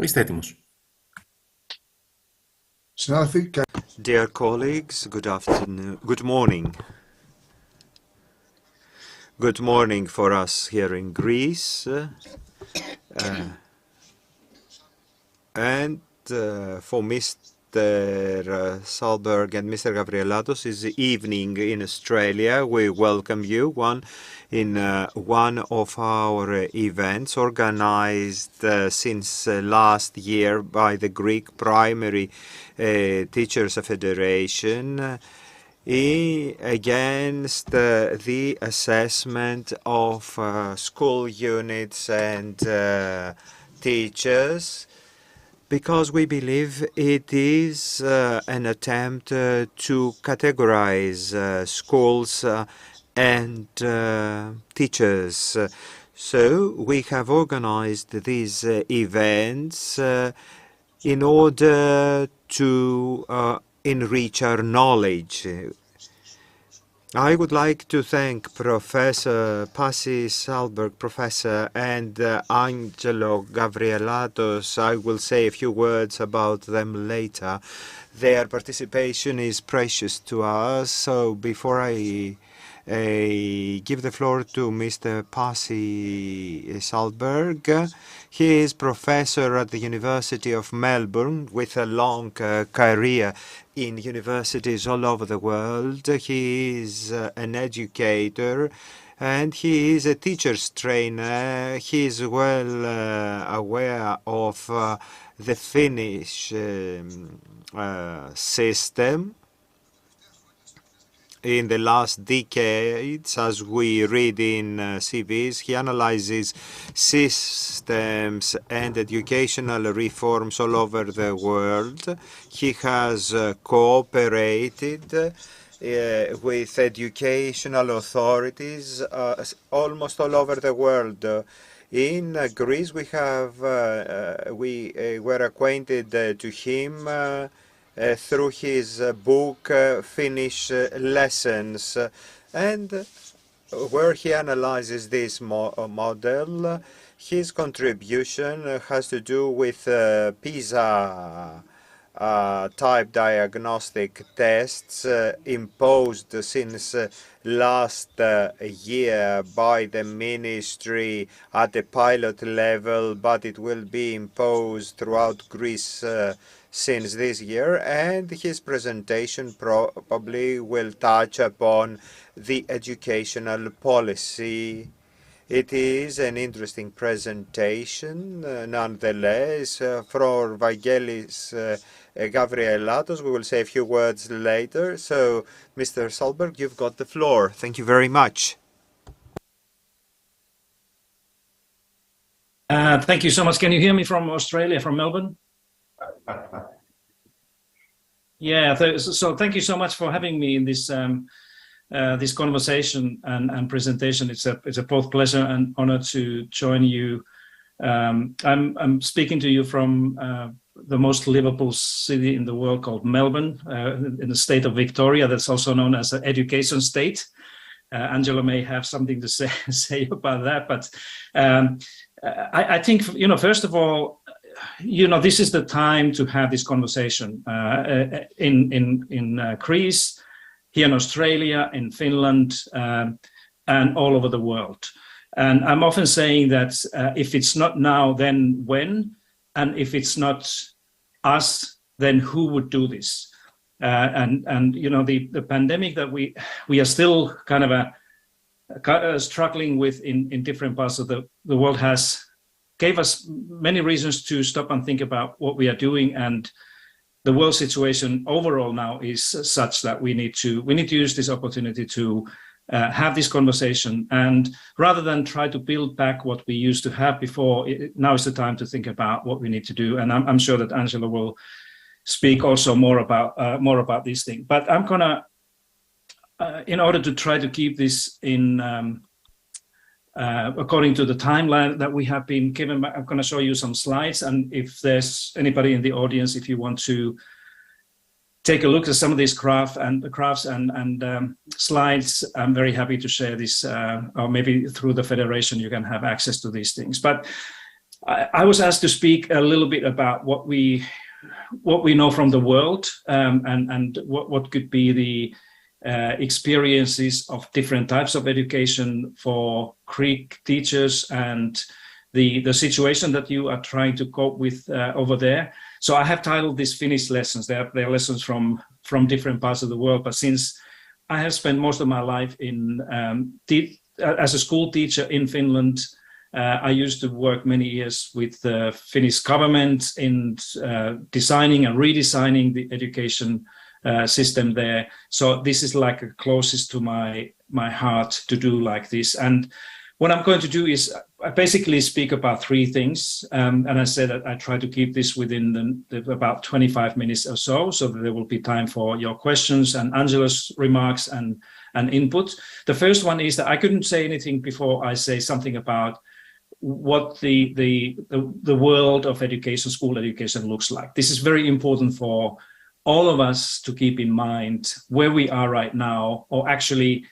Είστε έτοιμος. Dear colleagues, good afternoon, good morning. Good morning for us here in Greece. And for Mr. Salberg and Mr. Gabrielatos is evening in Australia. We welcome you in one of our events organized since last year by the Greek Primary Teachers Federation against the assessment of school units and teachers, because we believe it is an attempt to categorize schools and teachers. So we have organized these events in order to enrich our knowledge. I would like to thank Professor Pasi Salberg, Professor, and Angelo Gabrielatos. I will say a few words about them later. Their participation is precious to us. So before I give the floor to Mr. Pasi Salberg, he is professor at the University of Melbourne with a long career in universities all over the world. He is an educator and he is a teacher's trainer. He is well aware of the Finnish system. In the last decades, as we read in CVs, he analyzes systems and educational reforms all over the world. He has cooperated with educational authorities almost all over the world. In Greece, we were acquainted to him through his book Finnish Lessons, and where he analyzes this model. His contribution has to do with PISA-type diagnostic tests imposed since last year by the ministry at the pilot level, but it will be imposed throughout Greece since this year, and his presentation probably will touch upon the educational policy. It is an interesting presentation, nonetheless. For Vangelis Gabrielatos, we will say a few words later. So, Mr. Salberg, you've got the floor. Thank you very much. Thank you so much. Can you hear me from Australia, from Melbourne? Yeah, so thank you so much for having me in this this conversation and presentation. It's a both pleasure and honor to join you. I'm speaking to you from the most livable city in the world called Melbourne, in the state of Victoria. That's also known as an education state. Angela may have something to say about that, but I think, first of all, this is the time to have this conversation in Greece, here in Australia, in Finland, and all over the world. And I'm often saying that if it's not now, then when? And if it's not us, then who would do this? The pandemic that we are still kind of struggling with in different parts of the world gave us many reasons to stop and think about what we are doing, and the world situation overall now is such that we need to use this opportunity to have this conversation, and rather than try to build back what we used to have before, now is the time to think about what we need to do. And I'm sure that Angela will speak also more about these things. But I'm gonna, in order to try to keep this in according to the timeline that we have been given, I'm going to show you some slides. And if there's anybody in the audience, if you want to take a look at some of these graphs and slides, I'm very happy to share this, or maybe through the Federation you can have access to these things. But I was asked to speak a little bit about what we know from the world, and what could be the experiences of different types of education for Greek teachers, and the situation that you are trying to cope with over there. So I have titled these Finnish lessons. They're lessons from different parts of the world, but since I have spent most of my life in as a school teacher in Finland, I used to work many years with the Finnish government in designing and redesigning the education system there. So this is like closest to my heart to do like this. And what I'm going to do is I basically speak about three things. And I said that I try to keep this within about 25 minutes or so that there will be time for your questions and Angela's remarks and input. The first one is that I couldn't say anything before I say something about what the world of education, school education looks like. This is very important for all of us to keep in mind where we are right now, or actually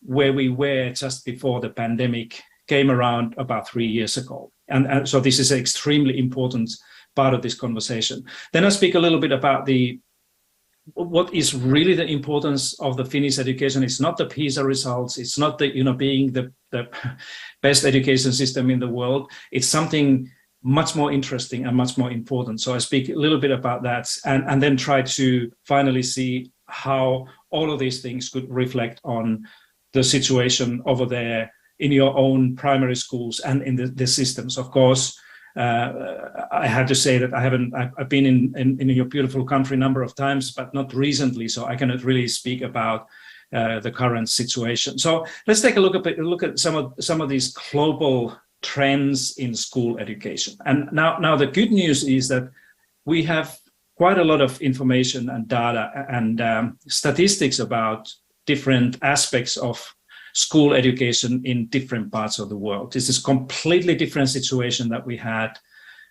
where we were just before the pandemic came around about 3 years ago. And so this is an extremely important part of this conversation. Then I speak a little bit about what is really the importance of the Finnish education. It's not the PISA results. It's not being the best education system in the world. It's something much more interesting and much more important. So I speak a little bit about that, and then try to finally see how all of these things could reflect on the situation over there in your own primary schools and in the systems. Of course, I had to say that I've been in your beautiful country a number of times, but not recently, so I cannot really speak about the current situation. So let's take a look at some of these global trends in school education. And now the good news is that we have quite a lot of information and data and statistics about different aspects of school education in different parts of the world. This is a completely different situation that we had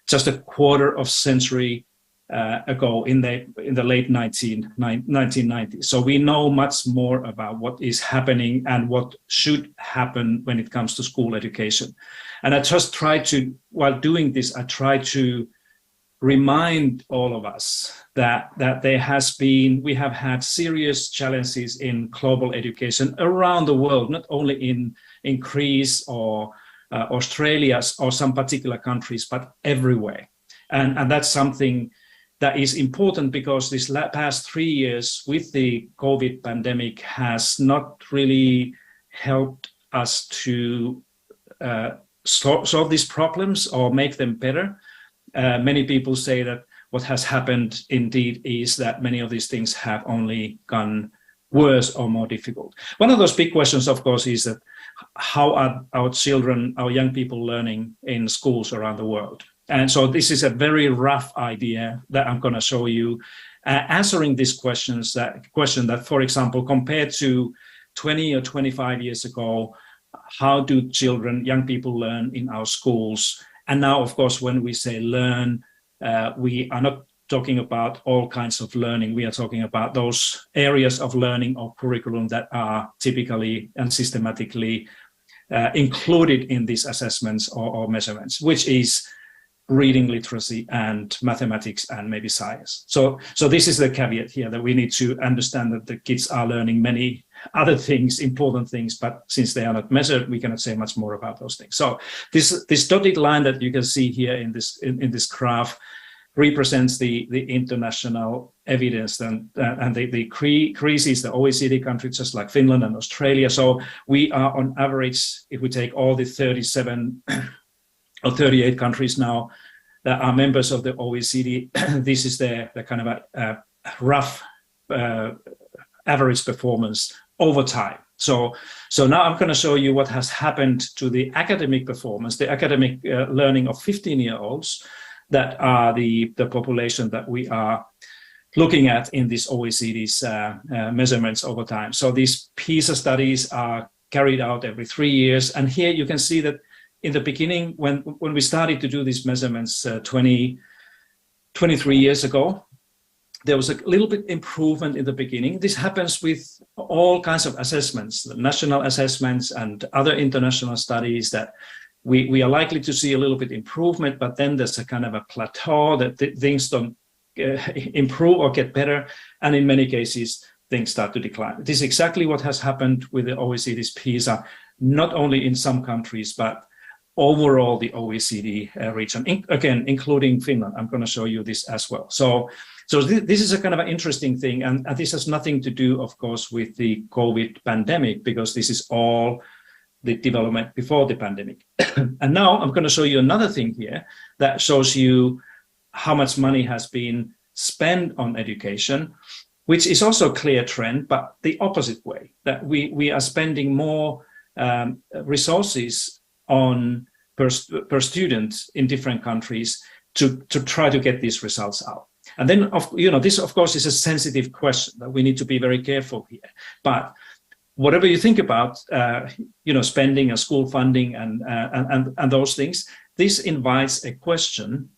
just a quarter of century ago in the late 1990s. So we know much more about what is happening and what should happen when it comes to school education. And I just try to, while doing this, I try to remind all of us that we have had serious challenges in global education around the world, not only in Greece or Australia or some particular countries, but everywhere. And that's something that is important, because this past 3 years with the COVID pandemic has not really helped us to solve these problems or make them better. Many people say that what has happened indeed is that many of these things have only gone worse or more difficult. One of those big questions, of course, is that how are our children, our young people learning in schools around the world? And so this is a very rough idea that I'm going to show you, answering this question that, for example, compared to 20 or 25 years ago, how do young people learn in our schools? And now, of course, when we say learn, we are not talking about all kinds of learning. We are talking about those areas of learning or curriculum that are typically and systematically included in these assessments or measurements, which is reading literacy and mathematics and maybe science. So this is the caveat here, that we need to understand that the kids are learning many other things, important things, but since they are not measured, we cannot say much more about those things. So this dotted line that you can see here in this graph represents the international evidence, and the Greece is the OECD country, just like Finland and Australia. So we are on average, if we take all the 37 or 38 countries now that are members of the OECD, this is the kind of a rough average performance over time. So now I'm going to show you what has happened to the academic performance, the academic learning of 15-year-olds that are the population that we are looking at in these OECD's measurements over time. So these PISA studies are carried out every 3 years. And here you can see that in the beginning, when we started to do these measurements 23 years ago, there was a little bit improvement in the beginning. This happens with all kinds of assessments, the national assessments and other international studies, that we are likely to see a little bit improvement, but then there's a kind of a plateau that things don't improve or get better. And in many cases, things start to decline. This is exactly what has happened with the OECD's PISA, not only in some countries, but overall the OECD region, again, including Finland. I'm going to show you this as well. So this is a kind of an interesting thing. And this has nothing to do, of course, with the COVID pandemic, because this is all the development before the pandemic. And now I'm going to show you another thing here that shows you how much money has been spent on education, which is also a clear trend, but the opposite way, that we are spending more resources on per student in different countries to try to get these results out. And then, this, of course, is a sensitive question that we need to be very careful here. But whatever you think about, spending and school funding and those things, this invites a question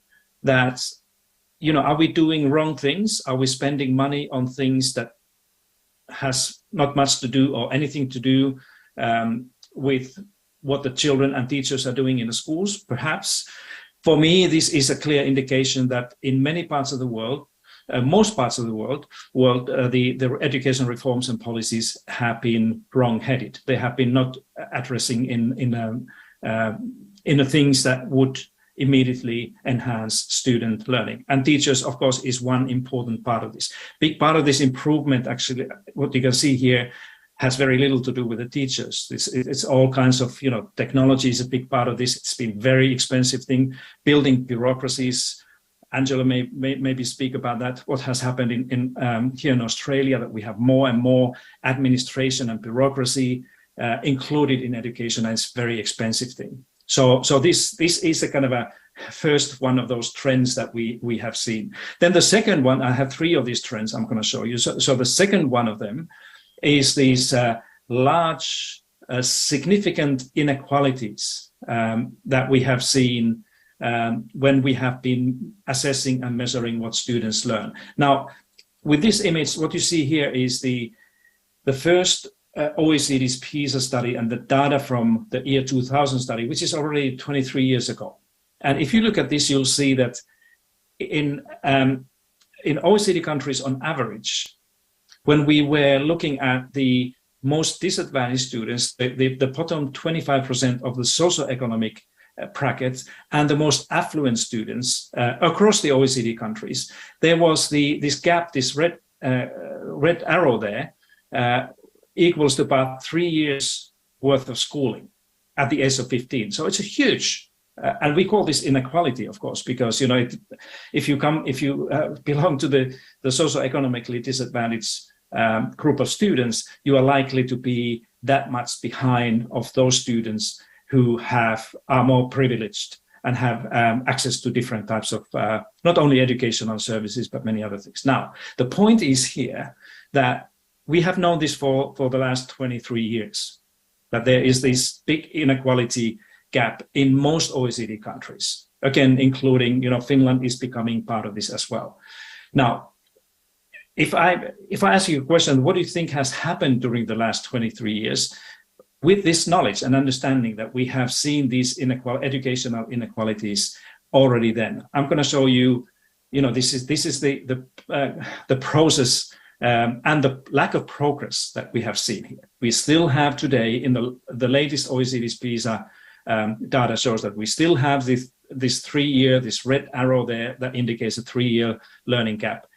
that, are we doing wrong things? Are we spending money on things that has not much to do or anything to do with what the children and teachers are doing in the schools? Perhaps. For me, this is a clear indication that in many parts of the world, most parts of the world, the education reforms and policies have been wrong-headed. They have been not addressing in the things that would immediately enhance student learning. And teachers, of course, is one important part of this. Big part of this improvement, actually, what you can see here, has very little to do with the teachers. It's all kinds of, technology is a big part of this. It's been very expensive thing, building bureaucracies. Angela may maybe speak about that, what has happened in here in Australia, that we have more and more administration and bureaucracy included in education, and it's a very expensive thing. So this is a kind of a first one of those trends that we have seen. Then the second one, I have three of these trends I'm going to show you. So the second one of them is these large, significant inequalities that we have seen when we have been assessing and measuring what students learn. Now, with this image, what you see here is the first OECD's PISA study and the data from the year 2000 study, which is already 23 years ago. And if you look at this, you'll see that in OECD countries on average, when we were looking at the most disadvantaged students, the bottom 25% of the socioeconomic bracket and the most affluent students across the OECD countries, there was this gap, this red arrow there, equals to about 3 years worth of schooling at the age of 15. So it's a huge, and we call this inequality, of course, because if you belong to the socioeconomically disadvantaged group of students, you are likely to be that much behind of those students who are more privileged and have access to different types of not only educational services, but many other things. Now, the point is here that we have known this for the last 23 years, that there is this big inequality gap in most OECD countries. Again, including, Finland is becoming part of this as well. Now, if I ask you a question, what do you think has happened during the last 23 years? With this knowledge and understanding that we have seen these educational inequalities already then, I'm going to show you, this is the process and the lack of progress that we have seen here. We still have today, in the latest OECD's PISA data shows that we still have this 3 year, this red arrow there that indicates a 3-year learning gap.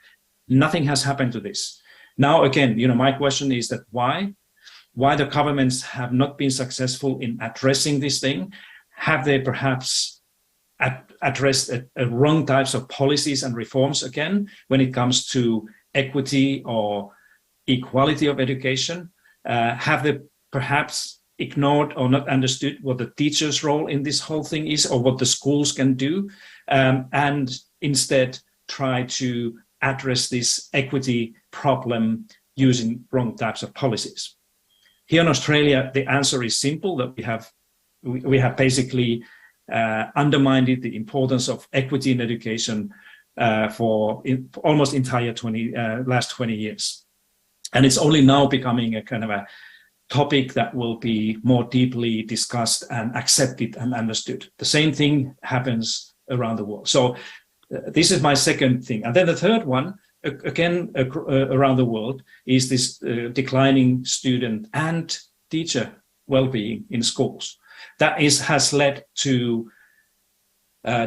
Nothing has happened to this. Now, again, my question is that why the governments have not been successful in addressing this thing? Have they perhaps addressed wrong types of policies and reforms again when it comes to equity or equality of education? Have they perhaps ignored or not understood what the teacher's role in this whole thing is, or what the schools can do, and instead try to address this equity problem using wrong types of policies? Here in Australia, the answer is simple, that we have basically undermined the importance of equity in education for almost entire last 20 years. And it's only now becoming a kind of topic that will be more deeply discussed and accepted and understood. The same thing happens around the world. So this is my second thing. And then the third one, again, around the world, is this declining student and teacher well-being in schools. That has led to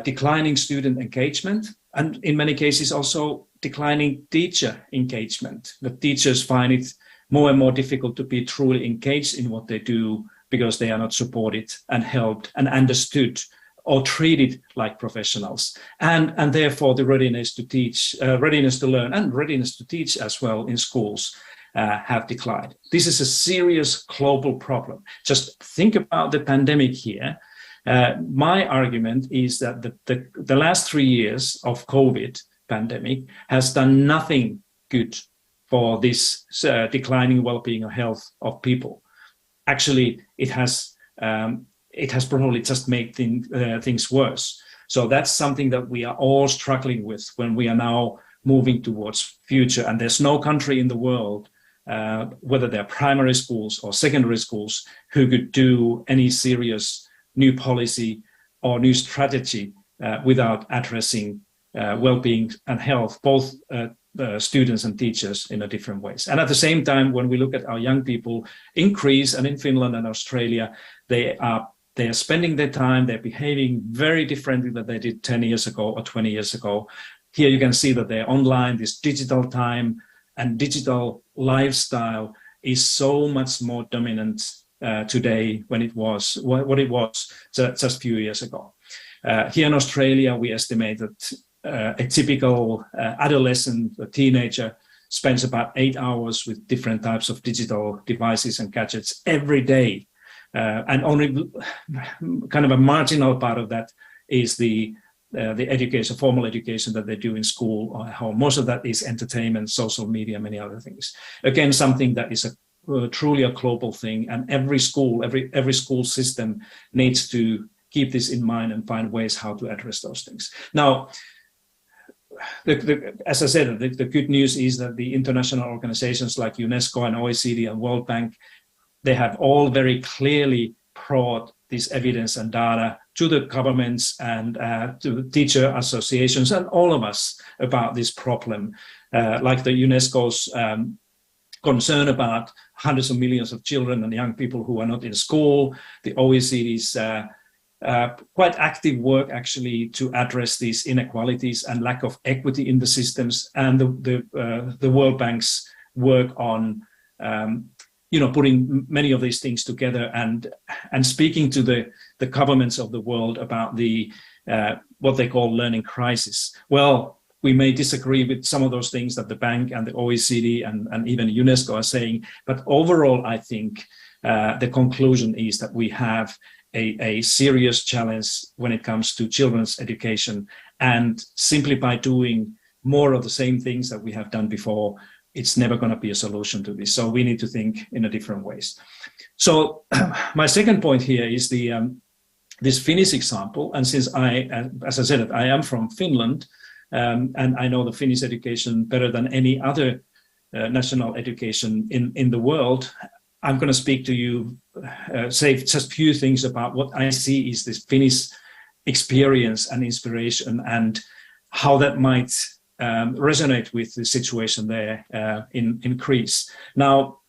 declining student engagement, and in many cases also declining teacher engagement. The teachers find it more and more difficult to be truly engaged in what they do because they are not supported and helped and understood or treated like professionals. And therefore the readiness to teach, readiness to learn and readiness to teach as well in schools have declined. This is a serious global problem. Just think about the pandemic here. My argument is that the last 3 years of COVID pandemic has done nothing good for this declining well-being or health of people. Actually, it has probably just made things worse. So that's something that we are all struggling with when we are now moving towards future. And there's no country in the world, whether they're primary schools or secondary schools, who could do any serious new policy or new strategy without addressing well-being and health, both students and teachers in a different ways. And at the same time, when we look at our young people in Greece and in Finland and Australia, they are spending their time, they're behaving very differently than they did 10 years ago or 20 years ago. Here you can see that they're online, this digital time and digital lifestyle is so much more dominant today when it was what it was just a few years ago. Here in Australia, we estimate that a typical adolescent or teenager spends about 8 hours with different types of digital devices and gadgets every day. And only kind of a marginal part of that is the education, formal education that they do in school or at home. Most of that is entertainment, social media, many other things. Again, something that is truly a global thing, and every school, every school system needs to keep this in mind and find ways how to address those things. Now, as I said, the good news is that the international organizations like UNESCO and OECD and World Bank, they have all very clearly brought this evidence and data to the governments and to the teacher associations and all of us about this problem, like the UNESCO's concern about hundreds of millions of children and young people who are not in school, the OECD's quite active work actually to address these inequalities and lack of equity in the systems, and the World Bank's work on putting many of these things together and speaking to the governments of the world about the what they call learning crisis. Well, we may disagree with some of those things that the bank and the OECD and even UNESCO are saying, but overall, I think the conclusion is that we have a serious challenge when it comes to children's education, and simply by doing more of the same things that we have done before, it's never going to be a solution to this. So we need to think in a different ways. So my second point here is this Finnish example. And since as I said, I am from Finland, and I know the Finnish education better than any other national education in the world, I'm going to speak to you, say just a few things about what I see is this Finnish experience and inspiration and how that might resonate with the situation there in Greece. Now,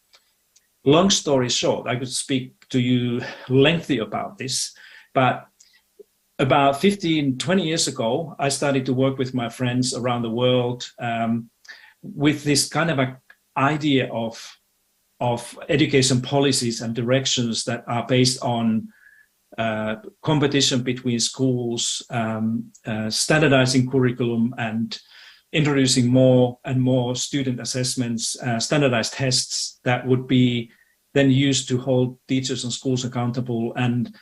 long story short, I could speak to you lengthy about this, but about 15, 20 years ago, I started to work with my friends around the world with this kind of an idea of education policies and directions that are based on competition between schools, standardizing curriculum and introducing more and more student assessments, standardized tests that would be then used to hold teachers and schools accountable, and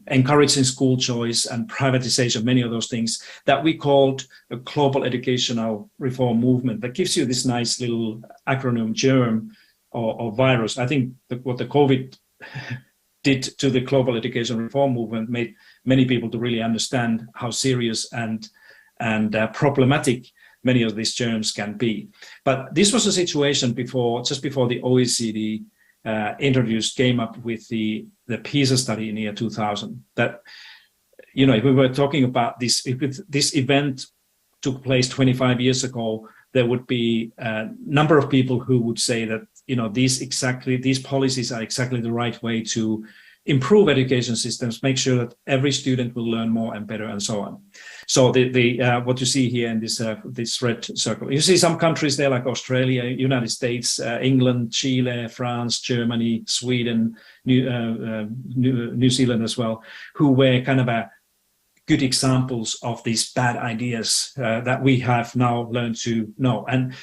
encouraging school choice and privatization, many of those things that we called a global educational reform movement. That gives you this nice little acronym, germ or virus. I think what the COVID did to the global education reform movement made many people to really understand how serious and problematic many of these germs can be. But this was a situation just before the OECD came up with the PISA study in the year 2000. That, you know, if we were talking about this, if this event took place 25 years ago, there would be a number of people who would say that, you know, these policies are exactly the right way to improve education systems, make sure that every student will learn more and better, and so on. So what you see here in this red circle, you see some countries there like Australia, United States, England, Chile, France, Germany, Sweden, New Zealand as well, who were kind of good examples of these bad ideas that we have now learned to know. And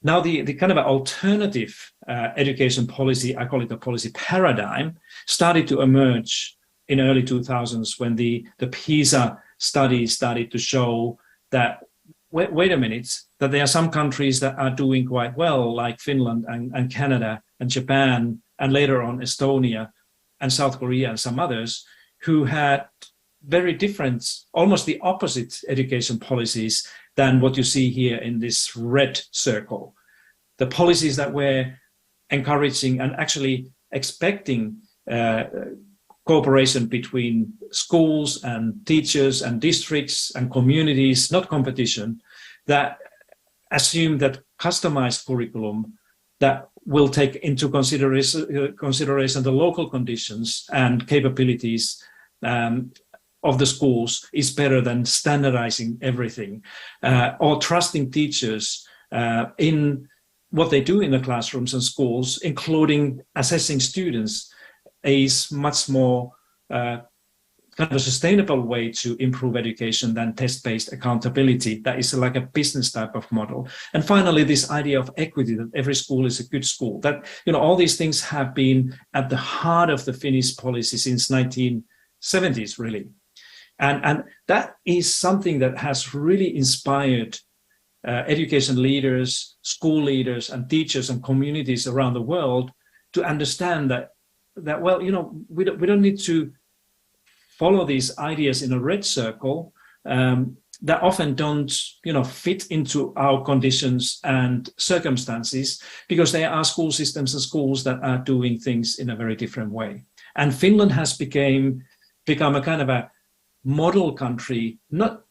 now the kind of alternative education policy, I call it a policy paradigm, started to emerge in early 2000s when the PISA study started to show that, wait a minute, that there are some countries that are doing quite well, like Finland and Canada and Japan, and later on Estonia and South Korea and some others, who had very different, almost the opposite education policies than what you see here in this red circle. The policies that were encouraging and actually expecting cooperation between schools and teachers and districts and communities, not competition, that assume that customized curriculum that will take into consideration the local conditions and capabilities of the schools is better than standardizing everything, or trusting teachers in what they do in the classrooms and schools, including assessing students, is much more kind of a sustainable way to improve education than test-based accountability. That is like a business type of model. And finally, this idea of equity, that every school is a good school. That, you know, all these things have been at the heart of the Finnish policy since 1970s, really. And that is something that has really inspired education leaders, school leaders, and teachers and communities around the world to understand that well, you know, we don't need to follow these ideas in a red circle that often don't, you know, fit into our conditions and circumstances, because there are school systems and schools that are doing things in a very different way. And Finland has become a kind of a model country, not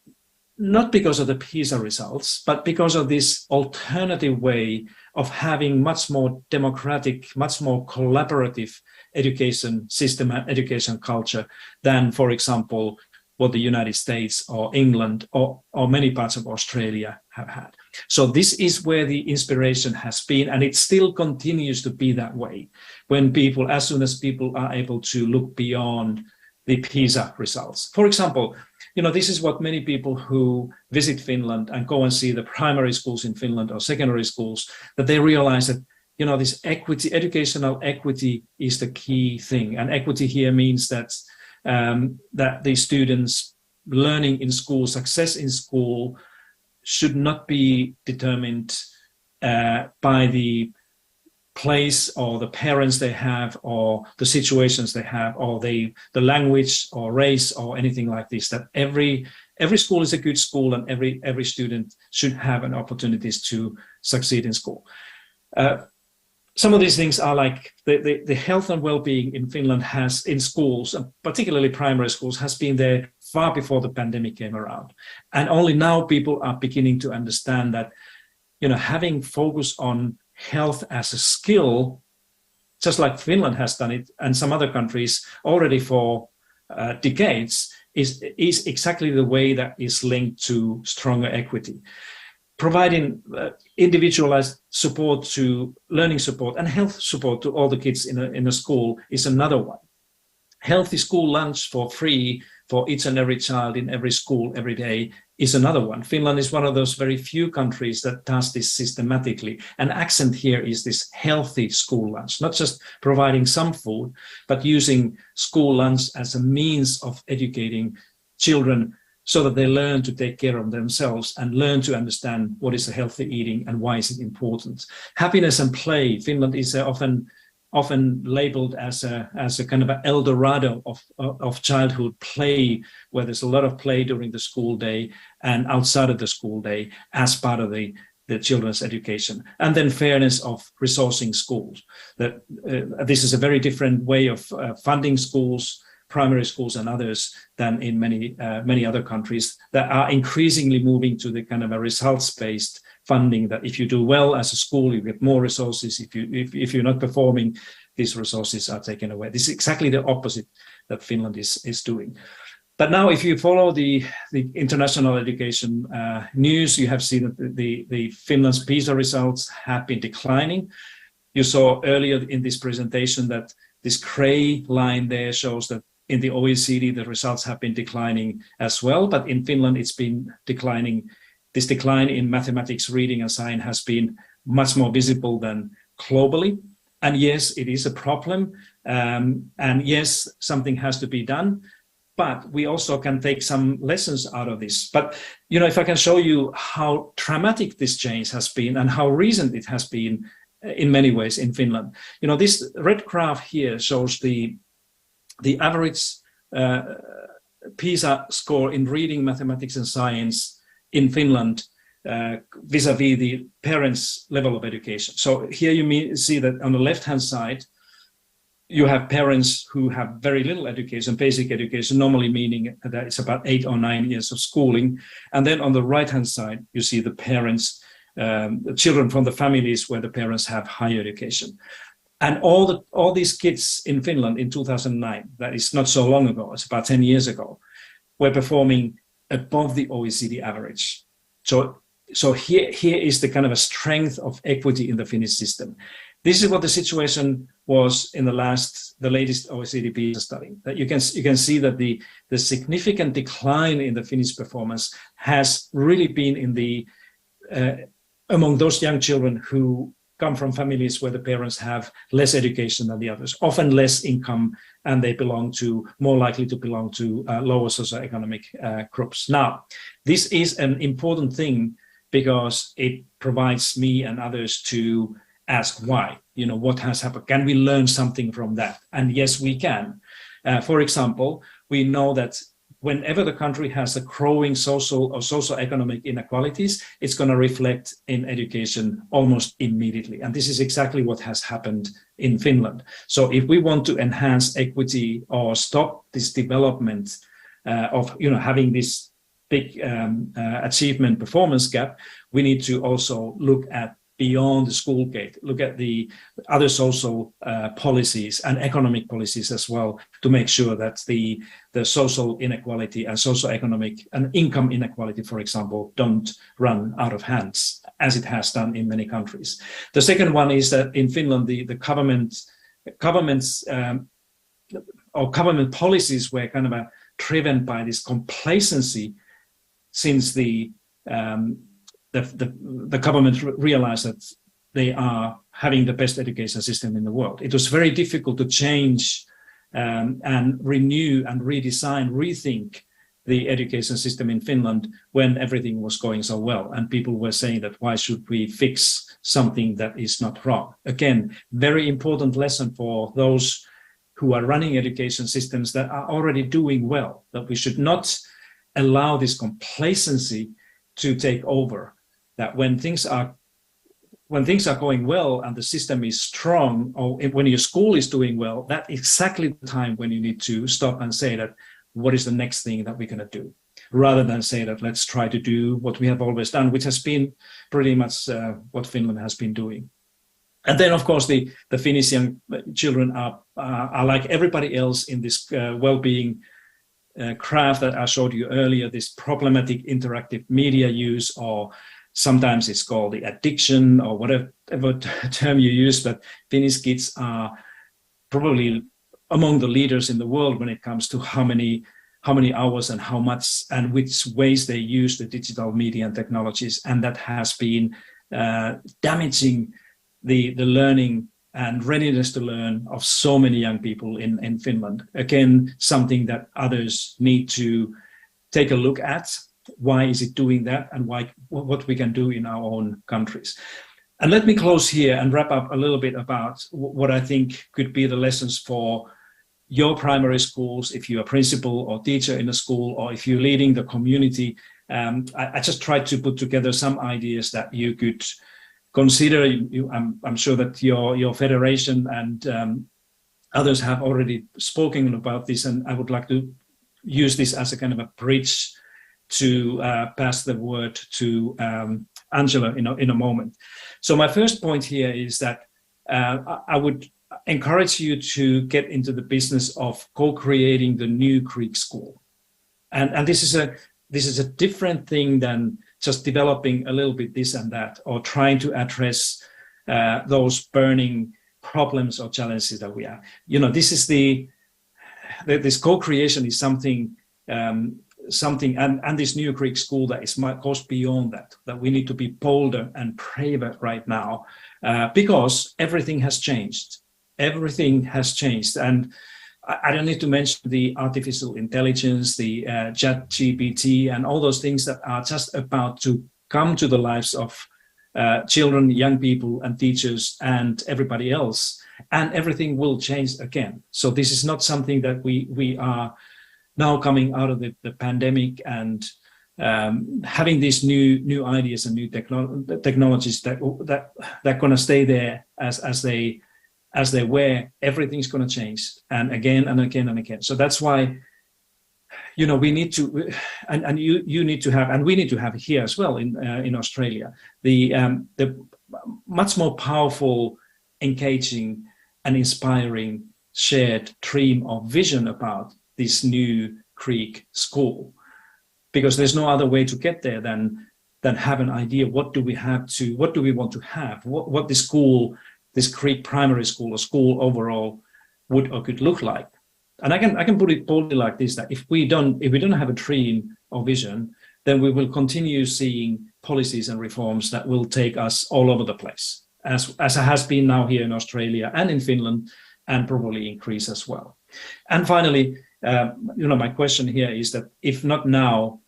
because of the PISA results, but because of this alternative way of having much more democratic, much more collaborative education system and education culture than, for example, what the United States or England or many parts of Australia have had. So this is where the inspiration has been, and it still continues to be that way when people, as soon as people are able to look beyond the PISA results. For example, you know, this is what many people who visit Finland and go and see the primary schools in Finland or secondary schools, that they realize that, you know, this equity, educational equity is the key thing. And equity here means that that the students' learning in school, success in school, should not be determined by the place or the parents they have or the situations they have or the language or race or anything like this. That every school is a good school, and every student should have an opportunities to succeed in school. Some of these things are like the health and well-being in Finland has, in schools, particularly primary schools, has been there far before the pandemic came around. And only now people are beginning to understand that, you know, having focus on health as a skill, just like Finland has done it and some other countries already for decades, is exactly the way that is linked to stronger equity. Providing individualized support to learning support and health support to all the kids in a school is another one. Healthy school lunch for free for each and every child in every school every day is another one. Finland is one of those very few countries that does this systematically. An accent here is this healthy school lunch, not just providing some food, but using school lunch as a means of educating children so that they learn to take care of themselves and learn to understand what is a healthy eating and why is it important. Happiness and play. Finland is often labeled as a kind of an El Dorado of childhood play, where there's a lot of play during the school day and outside of the school day as part of the the children's education, and then fairness of resourcing schools. That this is a very different way of funding schools, primary schools and others, than in many other countries that are increasingly moving to the kind of a results-based funding, that if you do well as a school, you get more resources. If you're not performing, these resources are taken away. This is exactly the opposite that Finland is doing. But now, if you follow the international education news, you have seen that the Finland's PISA results have been declining. You saw earlier in this presentation that this gray line there shows that in the OECD, the results have been declining as well. But in Finland, it's been declining. This decline in mathematics, reading, and science has been much more visible than globally. And yes, it is a problem. And yes, something has to be done. But we also can take some lessons out of this. But, you know, if I can show you how dramatic this change has been and how recent it has been in many ways in Finland. You know, this red graph here shows the average PISA score in reading, mathematics, and science in Finland vis-a-vis the parents' level of education. So here you see that on the left-hand side, you have parents who have very little education, basic education, normally meaning that it's about 8 or 9 years of schooling. And then on the right-hand side, you see the parents, the children from the families where the parents have higher education. And all these kids in Finland in 2009, that is not so long ago, it's about 10 years ago, were performing above the OECD average. So here is the kind of a strength of equity in the Finnish system. This is what the situation was in the latest OECD PISA study. That you can see that the significant decline in the Finnish performance has really been in the among those young children who come from families where the parents have less education than the others, often less income, and they more likely to belong to lower socioeconomic groups. Now, this is an important thing because it provides me and others to ask why, you know, what has happened? Can we learn something from that? And yes, we can. For example, we know that whenever the country has a growing social or socioeconomic inequalities, it's going to reflect in education almost immediately. And this is exactly what has happened in Finland. So if we want to enhance equity or stop this development of, you know, having this big achievement performance gap, we need to also look at beyond the school gate, look at the other social policies and economic policies as well, to make sure that the social inequality and socioeconomic and income inequality, for example, don't run out of hands, as it has done in many countries. The second one is that in Finland, the government's or government policies were kind of driven by this complacency since the government realized that they are having the best education system in the world. It was very difficult to change and renew and redesign, rethink the education system in Finland when everything was going so well. And people were saying that why should we fix something that is not wrong? Again, very important lesson for those who are running education systems that are already doing well, that we should not allow this complacency to take over. That when things are going well and the system is strong, or when your school is doing well, that's exactly the time when you need to stop and say that, what is the next thing that we're going to do? Rather than say that, let's try to do what we have always done, which has been pretty much what Finland has been doing. And then, of course, the Finnish young children are like everybody else in this well-being graph that I showed you earlier, this problematic interactive media use, or sometimes it's called the addiction, or whatever term you use, but Finnish kids are probably among the leaders in the world when it comes to how many hours and how much and which ways they use the digital media and technologies. And that has been damaging the learning and readiness to learn of so many young people in Finland. Again, something that others need to take a look at. Why is it doing that, and what we can do in our own countries? And let me close here and wrap up a little bit about what I think could be the lessons for your primary schools, if you're a principal or teacher in a school, or if you're leading the community I just tried to put together some ideas that you could consider. I'm sure that your federation and others have already spoken about this, and I would like to use this as a kind of a bridge to pass the word to Angela in a moment. So my first point here is that I would encourage you to get into the business of co-creating the new Greek school, and this is a different thing than just developing a little bit this and that, or trying to address those burning problems or challenges that we have. This is this co-creation is something, and this new Greek school that goes beyond that we need to be bolder and braver right now, because everything has changed. Everything has changed, and I don't need to mention the artificial intelligence, the chat GPT, and all those things that are just about to come to the lives of children, young people, and teachers, and everybody else. And everything will change again. So this is not something that we are now coming out of the pandemic and having these new ideas and new technologies that going to stay there as they were. Everything's going to change, and again and again and again. So that's why we need to, and you need to have, and we need to have here as well in Australia, the much more powerful, engaging, and inspiring shared dream or vision about this new Greek school, because there's no other way to get there than have an idea. What do we want to have? What this Greek primary school or school overall would or could look like. And I can put it boldly like this: that if we don't have a dream or vision, then we will continue seeing policies and reforms that will take us all over the place, as it has been now here in Australia and in Finland, and probably in Greece as well. And finally, my question here is that if not now,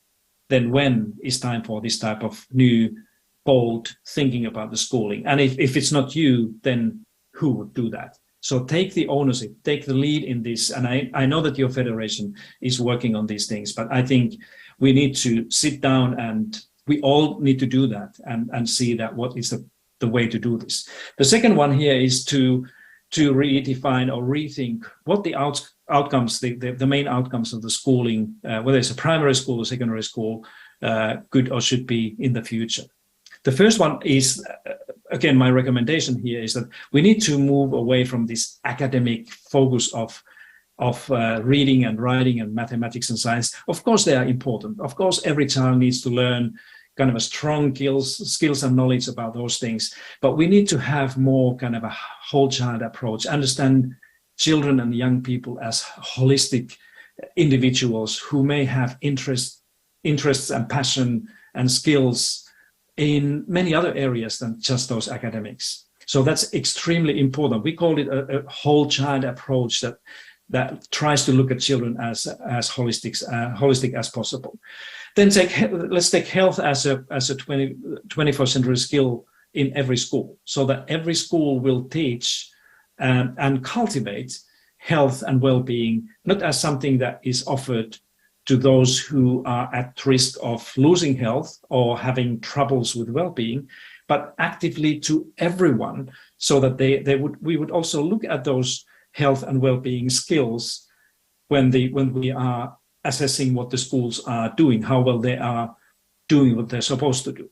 then when is time for this type of new, bold thinking about the schooling? And if it's not you, then who would do that? So take the ownership, take the lead in this. And I know that your federation is working on these things, but I think we need to sit down, and we all need to do that and see that what is the way to do this. The second one here is to redefine or rethink what the outcomes, the main outcomes of the schooling, whether it's a primary school or secondary school, could or should be in the future. The first one is, again, my recommendation here is that we need to move away from this academic focus of reading and writing and mathematics and science. Of course, they are important. Of course, every child needs to learn kind of a strong skills and knowledge about those things. But we need to have more kind of a whole child approach, understand children and young people as holistic individuals who may have interests and passion and skills in many other areas than just those academics. So that's extremely important. We call it a whole child approach that tries to look at children as holistic as possible. Then let's take health as a 21st century skill in every school, so that every school will teach and cultivate health and well-being, not as something that is offered to those who are at risk of losing health or having troubles with well-being, but actively to everyone, so that we would also look at those health and well-being skills when we are assessing what the schools are doing, how well they are doing what they're supposed to do.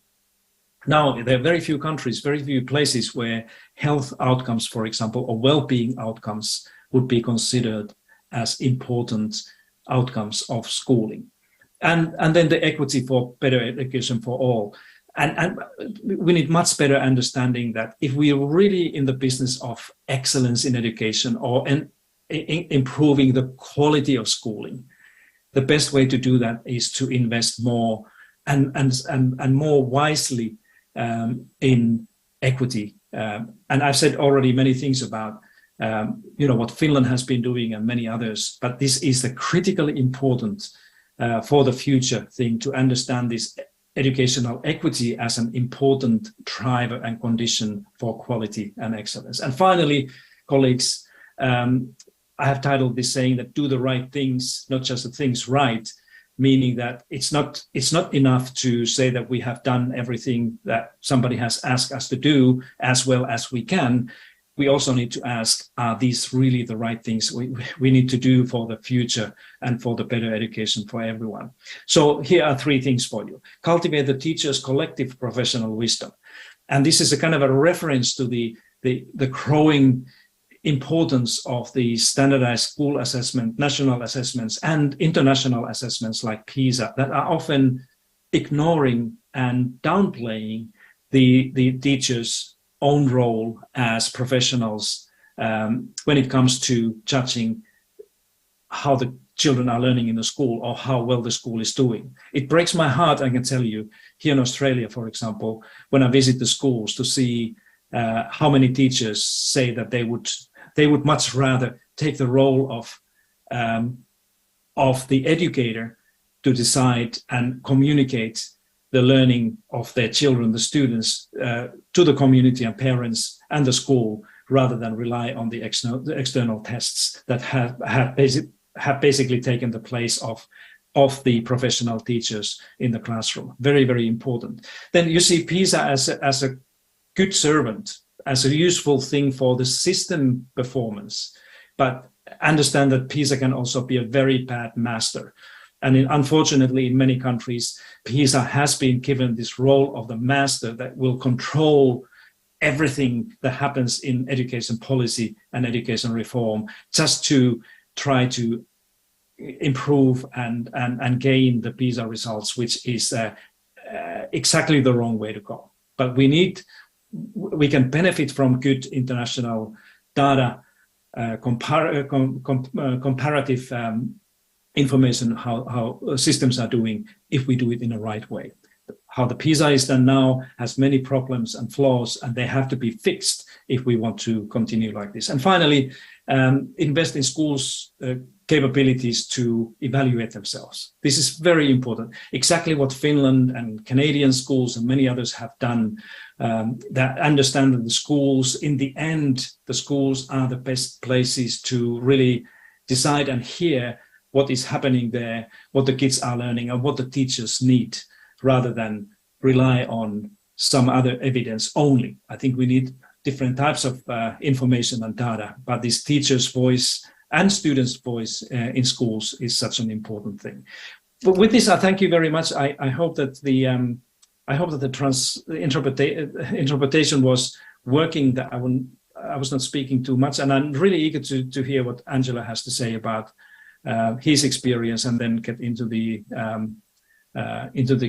Now, there are very few countries, very few places where health outcomes, for example, or well-being outcomes would be considered as important outcomes of schooling. And then the equity for better education for all. And we need much better understanding that if we are really in the business of excellence in education or in improving the quality of schooling, the best way to do that is to invest more and more wisely in equity. And I've said already many things about what Finland has been doing and many others, but this is a critically important for the future thing, to understand this educational equity as an important driver and condition for quality and excellence. And finally, colleagues, I have titled this saying that do the right things, not just the things right. meaning that it's not enough to say that we have done everything that somebody has asked us to do as well as we can. We also need to ask, are these really the right things we need to do for the future and for the better education for everyone? So here are 3 things for you. Cultivate the teacher's collective professional wisdom. And this is a kind of a reference to the growing importance of the standardized school assessment, national assessments, and international assessments like PISA that are often ignoring and downplaying the teachers' own role as professionals when it comes to judging how the children are learning in the school or how well the school is doing. It breaks my heart, I can tell you, here in Australia, for example, when I visit the schools to see how many teachers say that they would much rather take the role of the educator to decide and communicate the learning of their children, the students, to the community and parents and the school, rather than rely on the external tests that have basically taken the place of the professional teachers in the classroom. Very, very important. Then you see PISA as a good servant, as a useful thing for the system performance, but understand that PISA can also be a very bad master. And unfortunately, in many countries, PISA has been given this role of the master that will control everything that happens in education policy and education reform, just to try to improve and gain the PISA results, which is exactly the wrong way to go. But we can benefit from good international data, comparative information, how systems are doing if we do it in the right way. How the PISA is done now has many problems and flaws, and they have to be fixed if we want to continue like this. And finally, invest in schools' capabilities to evaluate themselves. This is very important. Exactly what Finland and Canadian schools and many others have done, that understand that the schools, in the end, the schools are the best places to really decide and hear what is happening there, what the kids are learning, and what the teachers need, rather than rely on some other evidence only. I think we need different types of information and data, but this teacher's voice and students' voice in schools is such an important thing. But with this, I thank you very much. I hope that the interpretation was working. That I was not speaking too much, and I'm really eager to hear what Angela has to say about his experience, and then get into the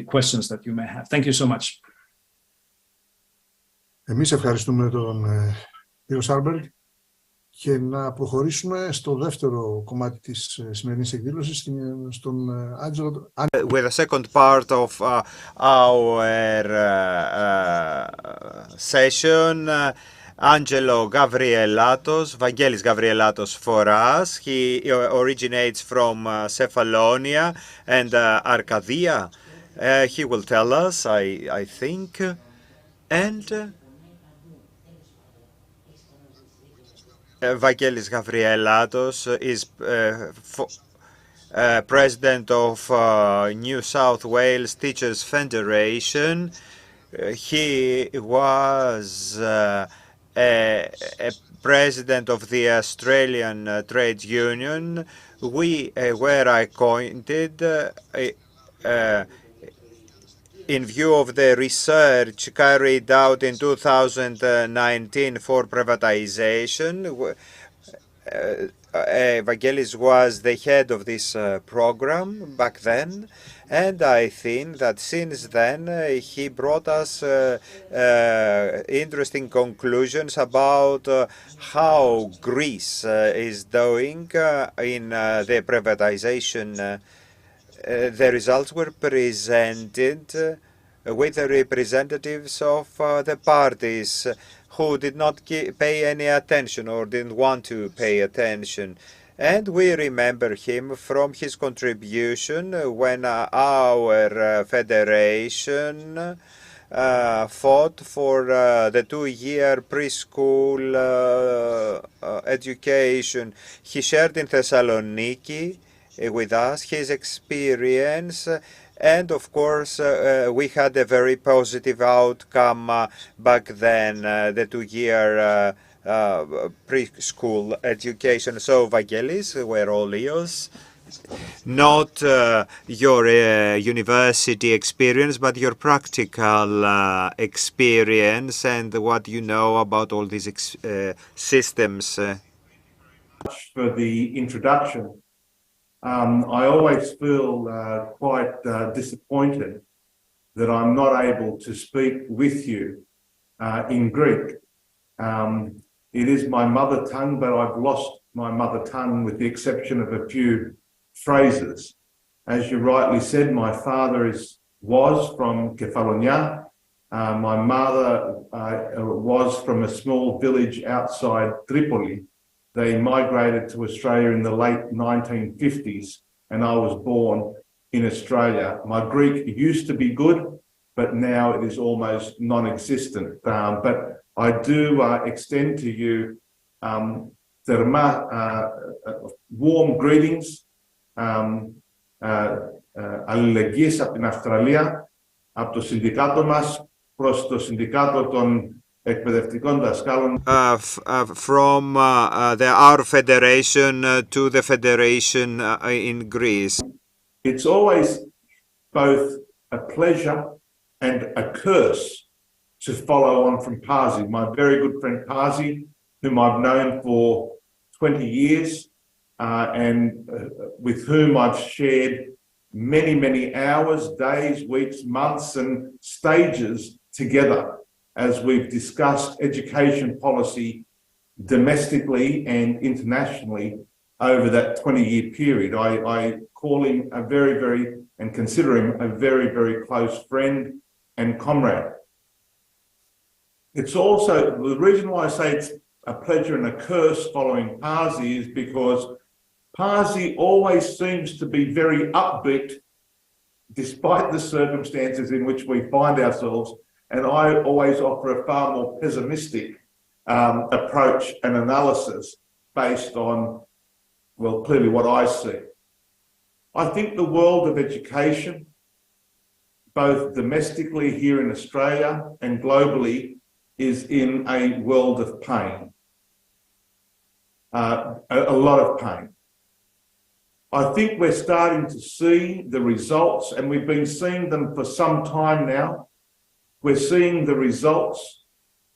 questions that you may have. Thank you so much. Εμείς ευχαριστούμε τον κύριο Σάρμπεργκ και να προχωρήσουμε στο δεύτερο κομμάτι της σημερινής εκδήλωσης, στον Άντζελο. With the second part of our session, Angelo Gavrielatos, Vangelis Gavrielatos for us. He originates from Cephalonia and Arcadia. He will tell us, I think. And Vangelis Gavrielatos is president of New South Wales Teachers Federation. He was a president of the Australian Trade Union. We were acquainted in view of the research carried out in 2019 for privatization. Vangelis was the head of this program back then, and I think that since then he brought us interesting conclusions about how Greece is doing in the privatization. The results were presented with the representatives of the parties who did not pay any attention or didn't want to pay attention. And we remember him from his contribution when our federation fought for the 2-year preschool education. He shared in Thessaloniki with us his experience. And of course, we had a very positive outcome back then, the 2-year preschool education. So, Vangelis, we're all ears. Not your university experience, but your practical experience and what you know about all these systems. For the introduction. I always feel quite disappointed that I'm not able to speak with you in Greek. It is my mother tongue, but I've lost my mother tongue with the exception of a few phrases. As you rightly said, my father was from Kefalonia. My mother was from a small village outside Tripoli. They migrated to Australia in the late 1950s, and I was born in Australia. My Greek used to be good, but now it is almost non-existent. But I do extend to you warm greetings, αλληλεγγύες από την Αυστραλία, από το συνδικάτο μας προς το συνδικάτο των εκπαιδευτικών δασκάλων. From our federation to the federation in Greece. It's always both a pleasure and a curse to follow on from Pasi, my very good friend Pasi, whom I've known for 20 years and with whom I've shared many, many hours, days, weeks, months and stages together as we've discussed education policy domestically and internationally over that 20-year period. I call him a very, and consider him a very, very close friend and comrade. It's also, the reason why I say it's a pleasure and a curse following Pasi is because Pasi always seems to be very upbeat despite the circumstances in which we find ourselves, and I always offer a far more pessimistic approach and analysis based on, well, clearly what I see. I think the world of education, both domestically here in Australia and globally, is in a world of pain, a lot of pain. I think we're starting to see the results, and we've been seeing them for some time now. We're seeing the results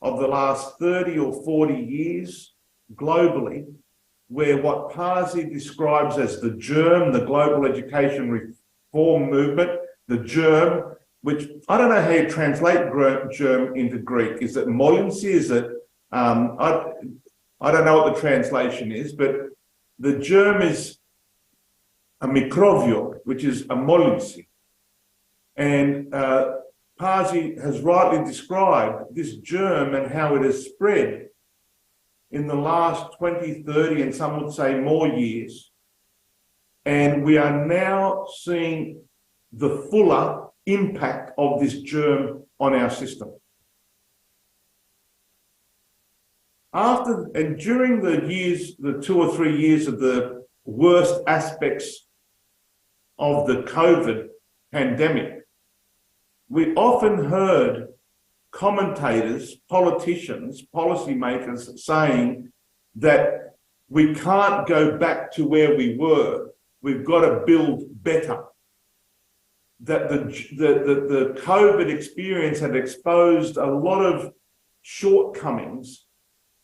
of the last 30 or 40 years globally, where what Pasi describes as the germ, the global education reform movement, the germ, which I don't know how you translate germ into Greek. Is it molinsi? Is it, I don't know what the translation is, but the germ is a microvio, which is a molinsi. And Pasi has rightly described this germ and how it has spread in the last 20, 30, and some would say more years. And we are now seeing the fuller impact of this germ on our system. After and during the years, the 2 or 3 years of the worst aspects of the COVID pandemic, we often heard commentators, politicians, policymakers saying that we can't go back to where we were. We've got to build better. That the COVID experience had exposed a lot of shortcomings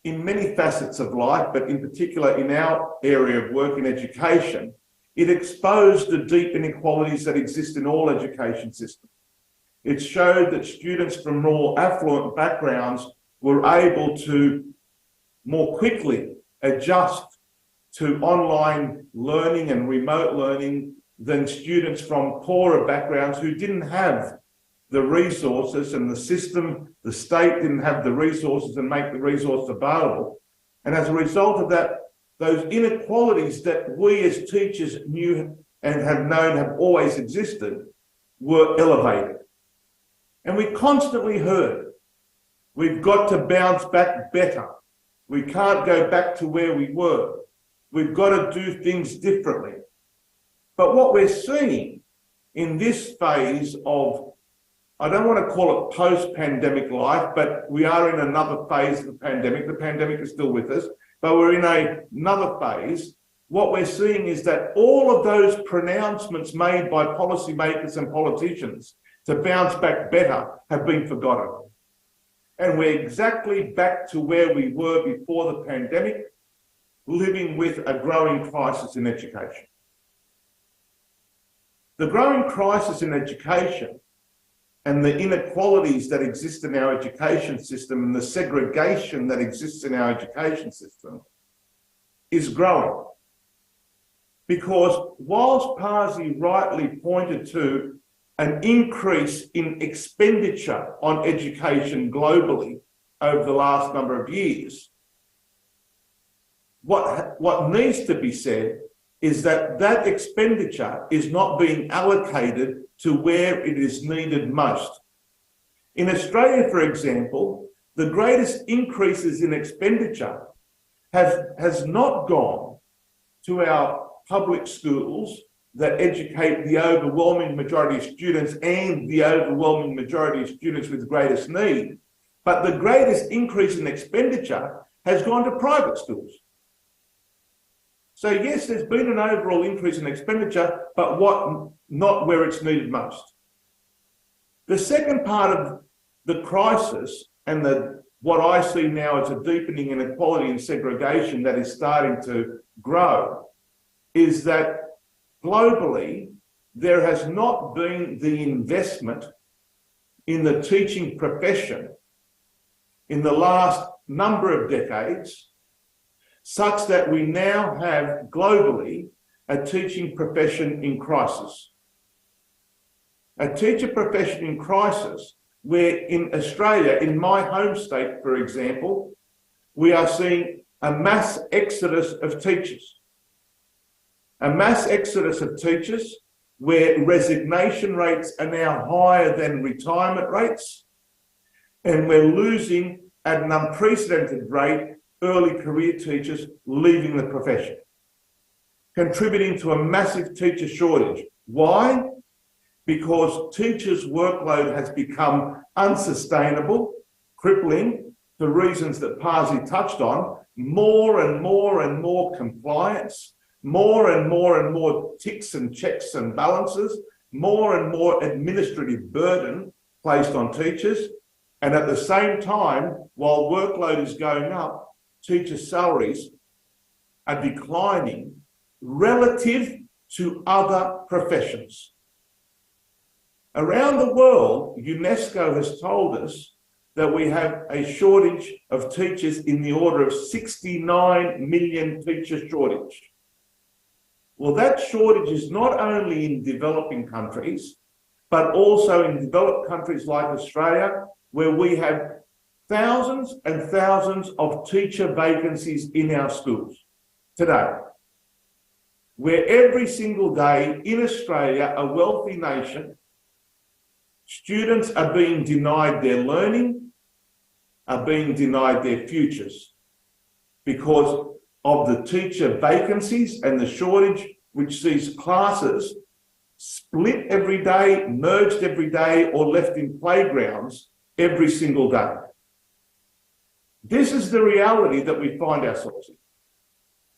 in many facets of life, but in particular in our area of work in education. It exposed the deep inequalities that exist in all education systems. It showed that students from more affluent backgrounds were able to more quickly adjust to online learning and remote learning than students from poorer backgrounds who didn't have the resources, and the system, the state didn't have the resources and make the resource available. And as a result of that, those inequalities that we as teachers knew and have known have always existed were elevated. And we constantly heard, we've got to bounce back better. We can't go back to where we were. We've got to do things differently. But what we're seeing in this phase of, I don't want to call it post-pandemic life, but we are in another phase of the pandemic. The pandemic is still with us, but we're in another phase. What we're seeing is that all of those pronouncements made by policymakers and politicians to bounce back better have been forgotten. And we're exactly back to where we were before the pandemic, living with a growing crisis in education. The growing crisis in education and the inequalities that exist in our education system and the segregation that exists in our education system is growing. Because whilst Pasi rightly pointed to an increase in expenditure on education globally over the last number of years, what needs to be said is that that expenditure is not being allocated to where it is needed most. In Australia, for example, the greatest increases in expenditure has not gone to our public schools that educate the overwhelming majority of students and the overwhelming majority of students with the greatest need, but the greatest increase in expenditure has gone to private schools. So yes, there's been an overall increase in expenditure, but not where it's needed most. The second part of the crisis and what I see now as a deepening inequality and segregation that is starting to grow is that globally, there has not been the investment in the teaching profession in the last number of decades, such that we now have globally a teaching profession in crisis. A teacher profession in crisis where in Australia, in my home state, for example, we are seeing a mass exodus of teachers. A mass exodus of teachers where resignation rates are now higher than retirement rates, and we're losing at an unprecedented rate early career teachers leaving the profession, contributing to a massive teacher shortage. Why? Because teachers' workload has become unsustainable, crippling, for reasons that Pasi touched on, more and more compliance, more and more ticks and checks and balances, more and more administrative burden placed on teachers. And at the same time, while workload is going up, teacher salaries are declining relative to other professions. Around the world, UNESCO has told us that we have a shortage of teachers in the order of 69 million teacher shortage. Well, that shortage is not only in developing countries, but also in developed countries like Australia, where we have thousands and thousands of teacher vacancies in our schools today, where every single day in Australia, a wealthy nation, students are being denied their learning, are being denied their futures because of the teacher vacancies and the shortage, which sees classes split every day, merged every day, or left in playgrounds every single day. This is the reality that we find ourselves in.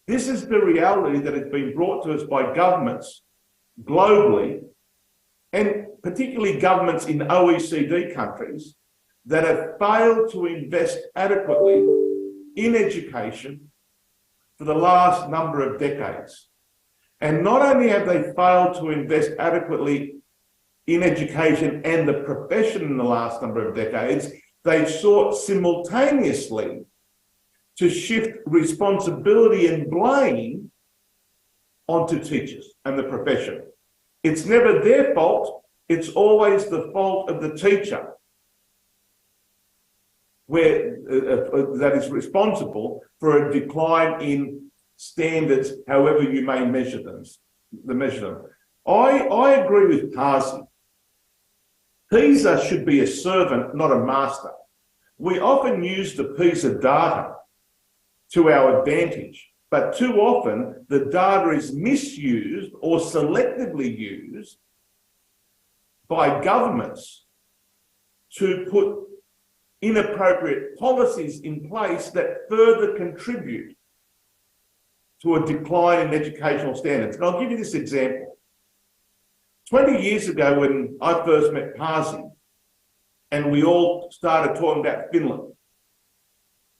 This is the reality that has been brought to us by governments globally, and particularly governments in OECD countries that have failed to invest adequately in education for the last number of decades. And not only have they failed to invest adequately in education and the profession in the last number of decades, they've sought simultaneously to shift responsibility and blame onto teachers and the profession. It's never their fault, it's always the fault of the teacher that is responsible for a decline in standards, however you may measure them. I agree with Pasi. PISA should be a servant, not a master. We often use the PISA data to our advantage but too often the data is misused or selectively used by governments to put inappropriate policies in place that further contribute to a decline in educational standards. And I'll give you this example. 20 years ago, when I first met Pasi, and we all started talking about Finland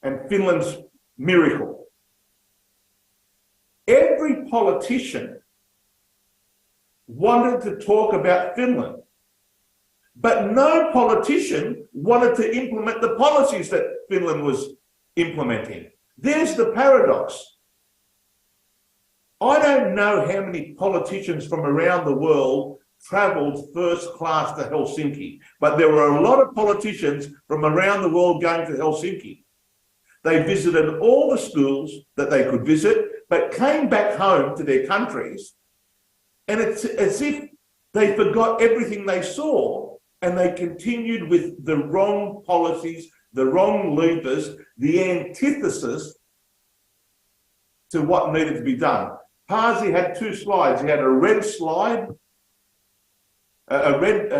and Finland's miracle, every politician wanted to talk about Finland, but no politician wanted to implement the policies that Finland was implementing. There's the paradox. I don't know how many politicians from around the world travelled first class to Helsinki, but there were a lot of politicians from around the world going to Helsinki. They visited all the schools that they could visit, but came back home to their countries, and it's as if they forgot everything they saw, and they continued with the wrong policies, the wrong levers, the antithesis to what needed to be done. Pasi had two slides. He had a red slide, a red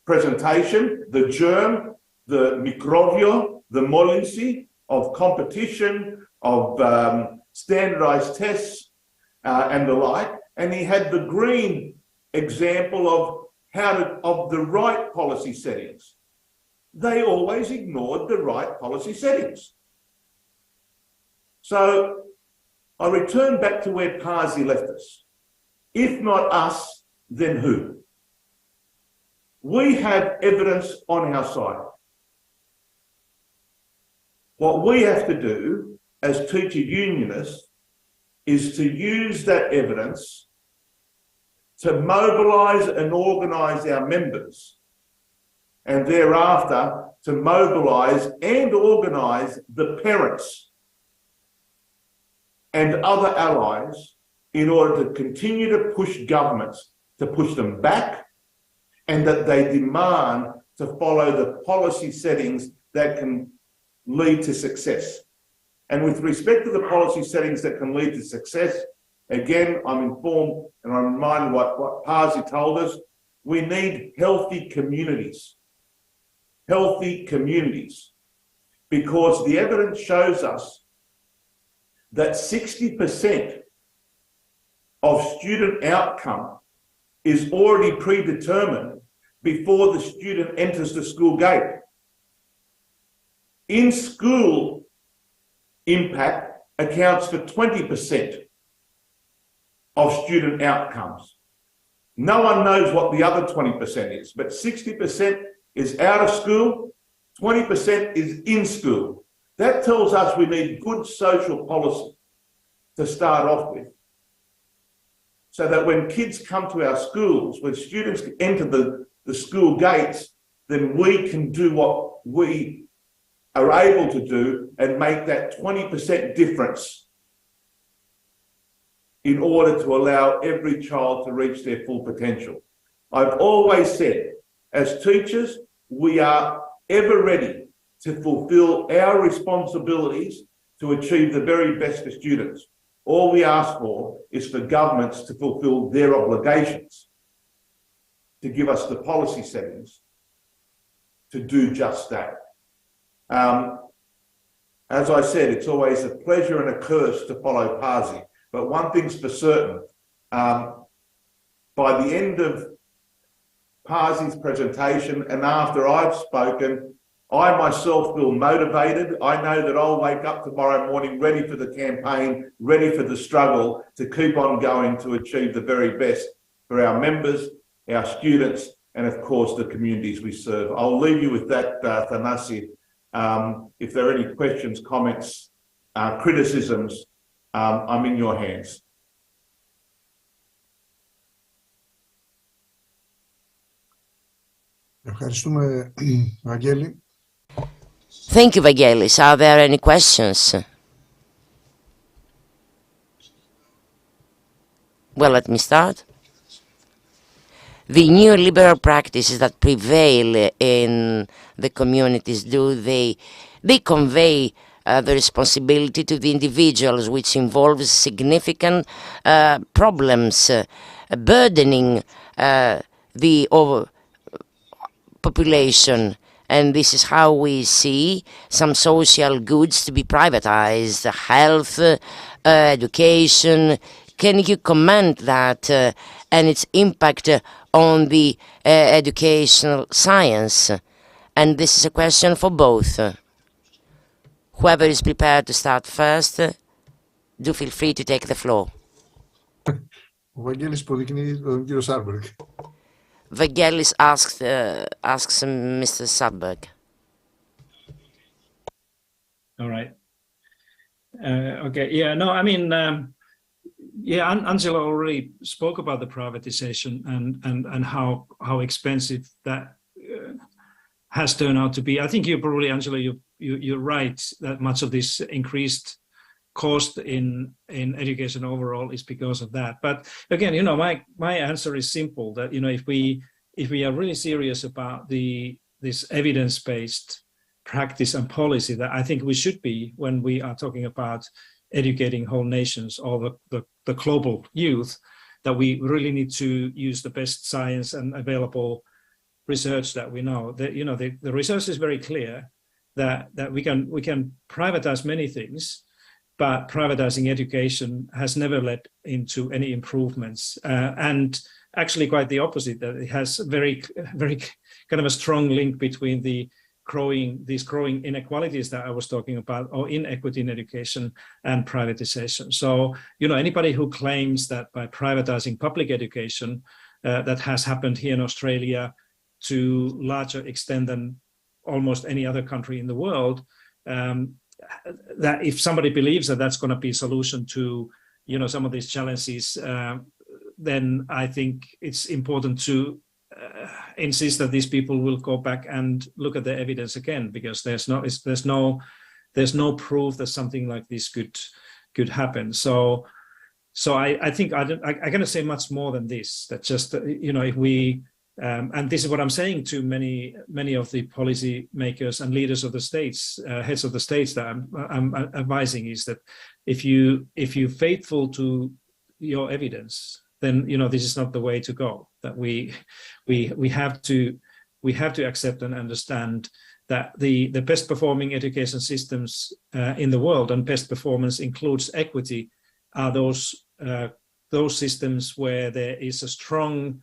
presentation, the germ, the microvio, the molency of competition, of standardized tests and the like. And he had the green example of the right policy settings. They always ignored the right policy settings. So I return back to where Pasi left us. If not us, then who? We have evidence on our side. What we have to do as teacher unionists is to use that evidence to mobilise and organise our members, and thereafter to mobilise and organise the parents and other allies in order to continue to push governments, to push them back, and that they demand to follow the policy settings that can lead to success. And with respect to the policy settings that can lead to success, again, I'm informed and I'm reminded what Pasi told us, we need healthy communities. Healthy communities. Because the evidence shows us that 60% of student outcome is already predetermined before the student enters the school gate. In-school impact accounts for 20% of student outcomes. No one knows what the other 20% is, but 60% is out of school, 20% is in school. That tells us we need good social policy to start off with, so that when kids come to our schools, when students enter the school gates, then we can do what we are able to do and make that 20% difference in order to allow every child to reach their full potential. I've always said, as teachers, we are ever ready to fulfill our responsibilities to achieve the very best for students. All we ask for is for governments to fulfill their obligations, to give us the policy settings to do just that. As I said, it's always a pleasure and a curse to follow Pasi, but one thing's for certain, by the end of Pasi's presentation and after I've spoken, I myself feel motivated. I know that I'll wake up tomorrow morning ready for the campaign, ready for the struggle to keep on going to achieve the very best for our members, our students, and of course the communities we serve. I'll leave you with that, Thanasi. If there are any questions, comments, criticisms, I'm in your hands. Ευχαριστούμε, Βαγγέλη. Thank you, Vangelis. Are there any questions? Well, let me start. The new liberal practices that prevail in the communities, they convey the responsibility to the individuals, which involves significant problems burdening the population. And this is how we see some social goods to be privatized, health, education. Can you comment that and its impact on the educational science? And this is a question for both. Whoever is prepared to start first, do feel free to take the floor. Ο Βαγγέλης υποδεικνύει τον κύριο Σάρμπεργκ. Vangelis asks Mr. Sudberg. All right. Okay. Yeah. No. I mean, yeah. Angela already spoke about the privatization and how expensive that has turned out to be. I think you probably, Angela, you're right that much of this increased cost in education overall is because of that. But again, you know, my answer is simple, that, you know, if we are really serious about this evidence-based practice and policy that I think we should be when we are talking about educating whole nations or the global youth, that we really need to use the best science and available research that we know. That, you know, the research is very clear that we can privatize many things, but privatizing education has never led into any improvements, and actually quite the opposite. That it has very kind of a strong link between these growing inequalities that I was talking about, or inequity in education and privatization. So, you know, anybody who claims that by privatizing public education, that has happened here in Australia to larger extent than almost any other country in the world, that if somebody believes that that's going to be a solution to, you know, some of these challenges, then I think it's important to insist that these people will go back and look at the evidence again, because there's no proof that something like this could happen. So I think I'm going to say much more than this. That just, you know, if we and this is what I'm saying to many of the policy makers and leaders of the states, heads of the states that I'm advising, is that if you faithful to your evidence, then, you know, this is not the way to go. That we have to accept and understand that the best performing education systems in the world, and best performance includes equity, are those systems where there is a strong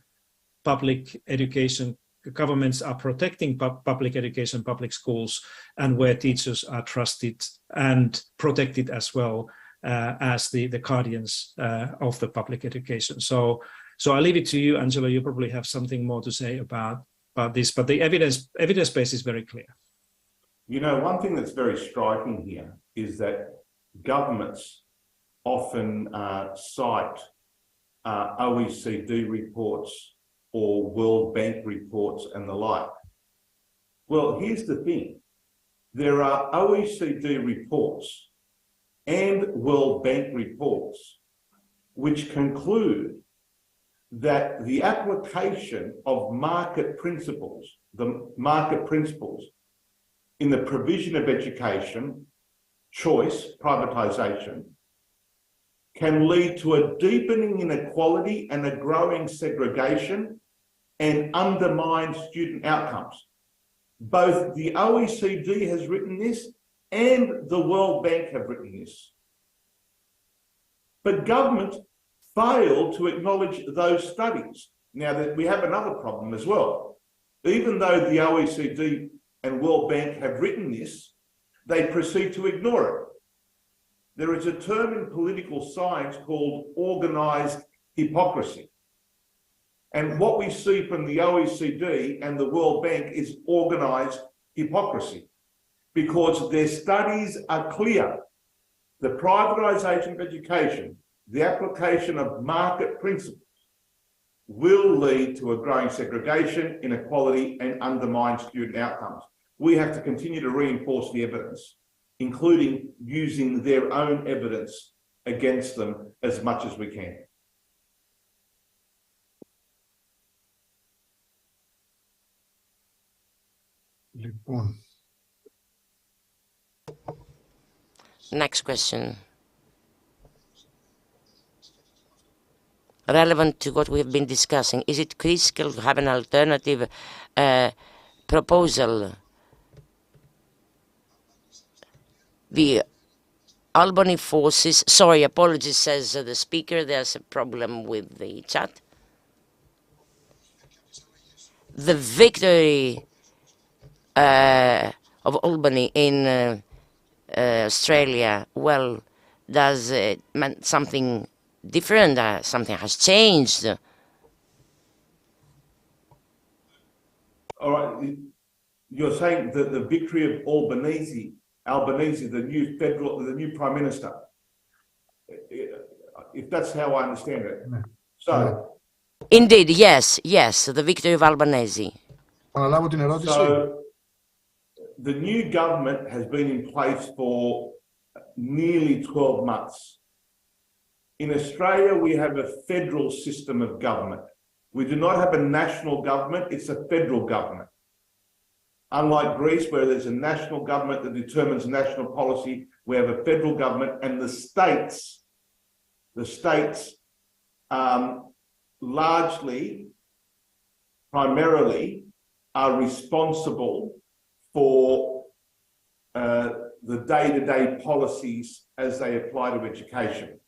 public education, governments are protecting public education, public schools, and where teachers are trusted and protected as well as the guardians of the public education. So I'll leave it to you, Angela. You probably have something more to say about this, but the evidence base is very clear. You know, one thing that's very striking here is that governments often cite OECD reports or World Bank reports and the like. Well, here's the thing. There are OECD reports and World Bank reports which conclude that the application of market principles in the provision of education, choice, privatisation, can lead to a deepening inequality and a growing segregation and undermine student outcomes. Both the OECD has written this and the World Bank have written this. But government failed to acknowledge those studies. Now, that we have another problem as well. Even though the OECD and World Bank have written this, they proceed to ignore it. There is a term in political science called organised hypocrisy. And what we see from the OECD and the World Bank is organised hypocrisy, because their studies are clear. The privatisation of education, the application of market principles, will lead to a growing segregation, inequality, and undermine student outcomes. We have to continue to reinforce the evidence, including using their own evidence against them as much as we can. Λοιπόν, Next question. Relevant to what we have been discussing, is it critical to have an alternative proposal? The Albany forces, sorry, apologies, says the speaker, there's a problem with the chat. The victory of Albany in Australia, well, does it mean something different? Something has changed? All right, you're saying that the victory of Albanese, the new prime minister, if that's how I understand it. So, Indeed, yes, the victory of Albanese. So, the new government has been in place for nearly 12 months. In Australia, we have a federal system of government. We do not have a national government, it's a federal government. Unlike Greece, where there's a national government that determines national policy, we have a federal government, and the states largely, primarily, are responsible for the day-to-day policies as they apply to education.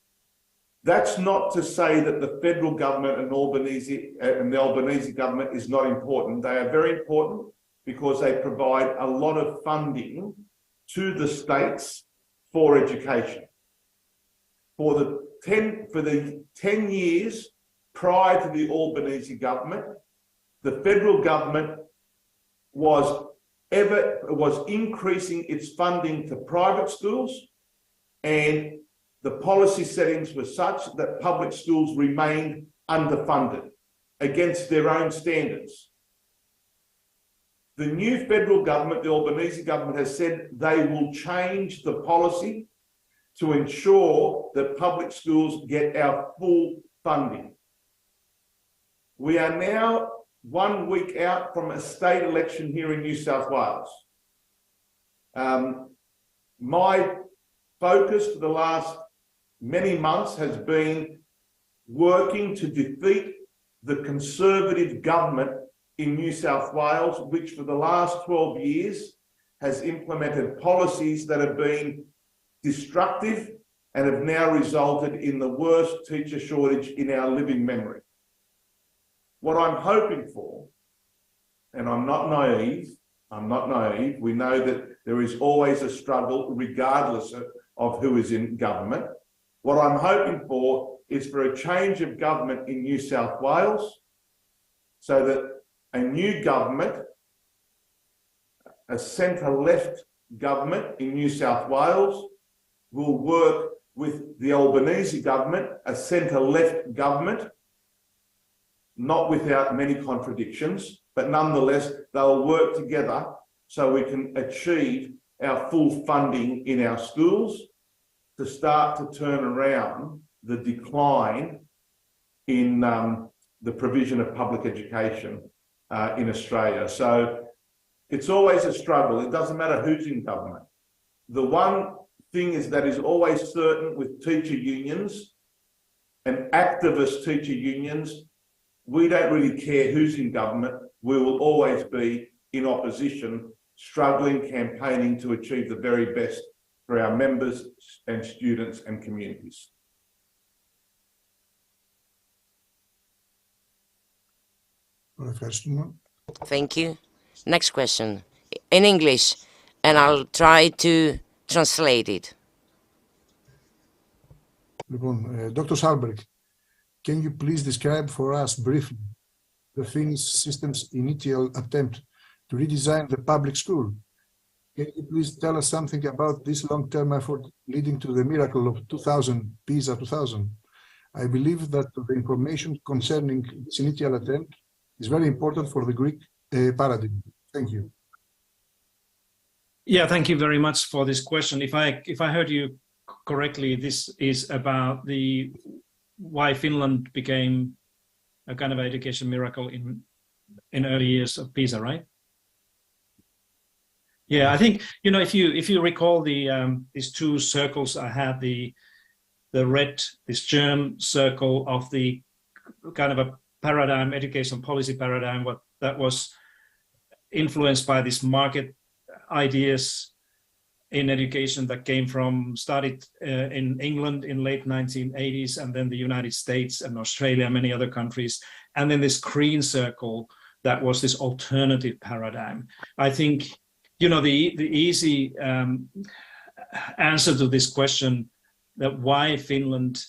That's not to say that the federal government and the Albanese government is not important. They are very important because they provide a lot of funding to the states for education. For the 10 years prior to the Albanese government, the federal government was increasing its funding to private schools, and the policy settings were such that public schools remained underfunded against their own standards. The new federal government, the Albanese government, has said they will change the policy to ensure that public schools get our full funding. We are now 1 week out from a state election here in New South Wales. My focus for the last many months has been working to defeat the Conservative government in New South Wales, which for the last 12 years has implemented policies that have been destructive and have now resulted in the worst teacher shortage in our living memory. What I'm hoping for, and I'm not naive, we know that there is always a struggle regardless of who is in government. What I'm hoping for is for a change of government in New South Wales so that a new government, a centre-left government in New South Wales, will work with the Albanese government, a centre-left government, not without many contradictions, but nonetheless, they'll work together so we can achieve our full funding in our schools to start to turn around the decline in the provision of public education in Australia. So it's always a struggle. It doesn't matter who's in government. The one thing that is always certain with teacher unions and activist teacher unions, we don't really care who's in government. We will always be in opposition, struggling, campaigning to achieve the very best for our members and students and communities. Thank you. Next question, in English, and I'll try to translate it. Dr. Salberg, can you please describe for us briefly the Finnish system's initial attempt to redesign the public school? Can you please tell us something about this long-term effort leading to the miracle of 2000, PISA 2000? I believe that the information concerning this initial attempt is very important for the Greek paradigm. Thank you. Yeah, thank you very much for this question. If I heard you correctly, this is about why Finland became a kind of education miracle in early years of PISA, right? Yeah, I think, you know, if you recall these two circles, I had the red, this germ circle of the kind of a paradigm, education policy paradigm, what that was influenced by these market ideas in education that started in England in late 1980s, and then the United States and Australia and many other countries. And then this green circle, that was this alternative paradigm. I think, you know, the easy answer to this question, that why Finland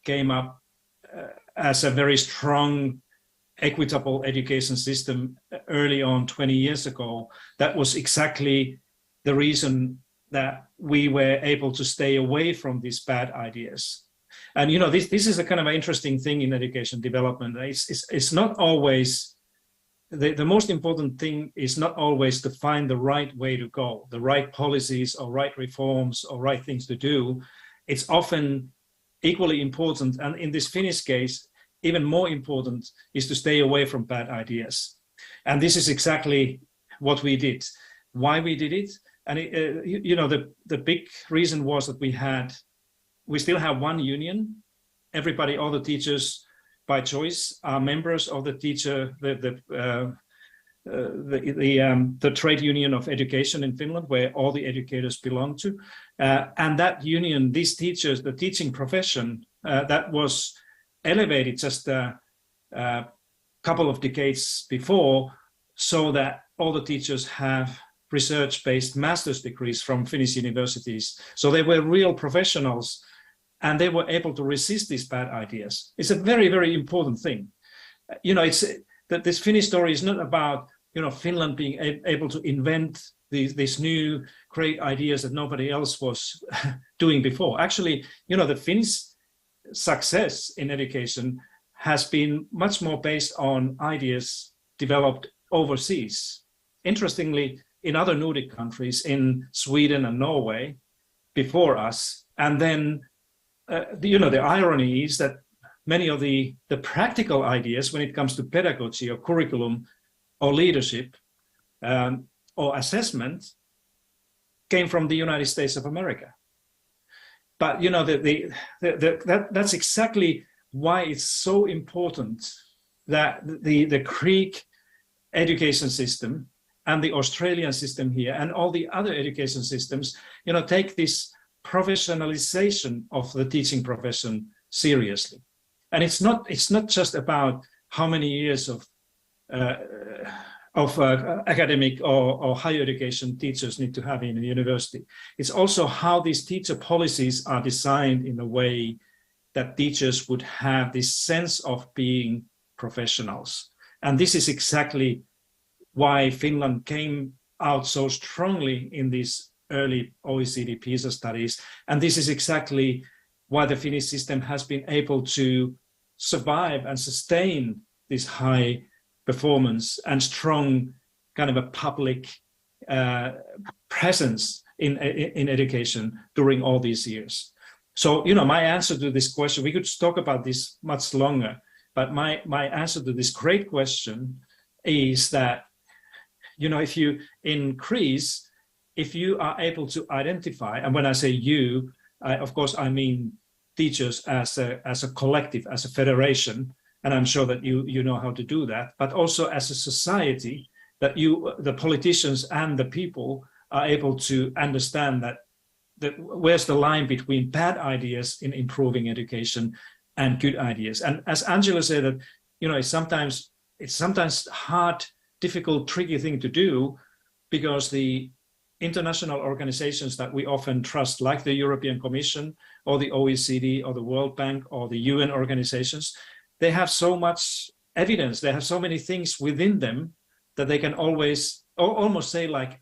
came up as a very strong, equitable education system early on 20 years ago, that was exactly the reason that we were able to stay away from these bad ideas. And, you know, this is a kind of an interesting thing in education development. It's not always, the most important thing is not always to find the right way to go, the right policies or right reforms or right things to do. It's often equally important, and in this Finnish case, even more important, is to stay away from bad ideas. And this is exactly what we did. Why we did it? And you know, the big reason was that we still have one union. Everybody, all the teachers by choice are members of the trade union of education in Finland, where all the educators belong to. And that union, these teachers, the teaching profession, that was elevated just a couple of decades before, so that all the teachers have research-based master's degrees from Finnish universities. So they were real professionals, and they were able to resist these bad ideas. It's a very, very important thing. You know, it's that this Finnish story is not about, you know, Finland being able to invent these new great ideas that nobody else was doing before. Actually, you know, the Finnish success in education has been much more based on ideas developed overseas. Interestingly, in other Nordic countries, in Sweden and Norway, before us. And then, you know, the irony is that many of the practical ideas when it comes to pedagogy or curriculum or leadership or assessment came from the United States of America. But, you know, that's exactly why it's so important that the Greek education system and the Australian system here and all the other education systems, you know, take this professionalization of the teaching profession seriously. And it's not just about how many years of academic or higher education teachers need to have in a university. It's also how these teacher policies are designed in a way that teachers would have this sense of being professionals. And this is exactly why Finland came out so strongly in these early OECD PISA studies. And this is exactly why the Finnish system has been able to survive and sustain this high performance and strong kind of a public presence in education during all these years. So, you know, my answer to this question, we could talk about this much longer, but my answer to this great question is that, you know, if you increase, if you are able to identify, and when I say you, of course, I mean teachers as a collective, as a federation, and I'm sure that you know how to do that, but also as a society, that the politicians and the people are able to understand that where's the line between bad ideas in improving education and good ideas. And as Angela said, that, you know, it's sometimes hard, difficult, tricky thing to do, because the international organizations that we often trust, like the European Commission or the OECD or the World Bank or the UN organizations, they have so much evidence, they have so many things within them that they can always almost say like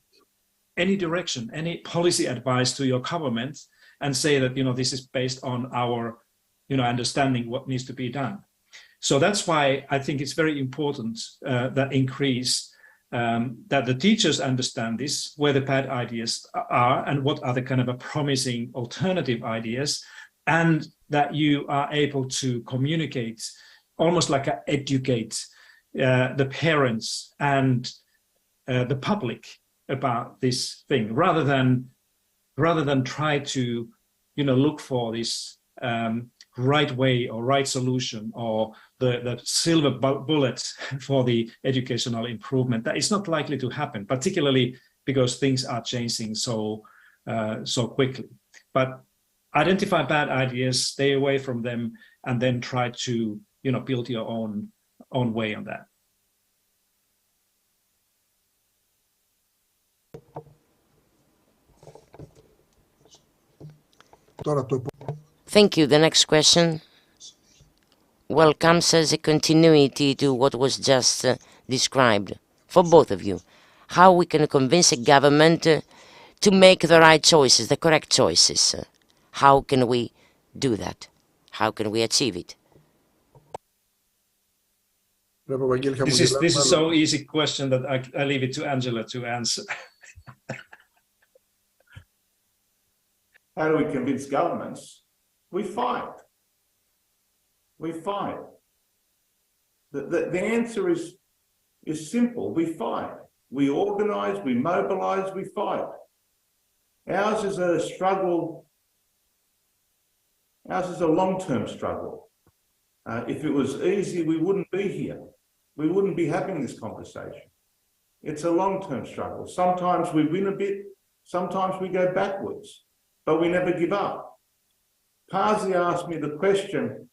any direction, any policy advice to your government and say that, you know, this is based on our, you know, understanding what needs to be done. So that's why I think it's very important that the teachers understand this, where the bad ideas are and what are the kind of a promising alternative ideas, and that you are able to communicate, almost like educate the parents and the public about this thing, rather than try to, look for this right way or right solution or the silver bullet for the educational improvement. That is not likely to happen, particularly because things are changing so quickly. But identify bad ideas, stay away from them, and then try to build your own way on that. Thank you. The next question comes as a continuity to what was just described for both of you. How we can convince a government to make the right choices, the correct choices. How can we do that? How can we achieve it? This is so easy question that I leave it to Angela to answer. How do we convince governments? We fight. We fight. The answer is simple. We fight. We organise, we mobilise, we fight. Ours is a struggle. Ours is a long-term struggle. If it was easy, we wouldn't be here. We wouldn't be having this conversation. It's a long-term struggle. Sometimes we win a bit, sometimes we go backwards, but we never give up. Pasi asked me the question,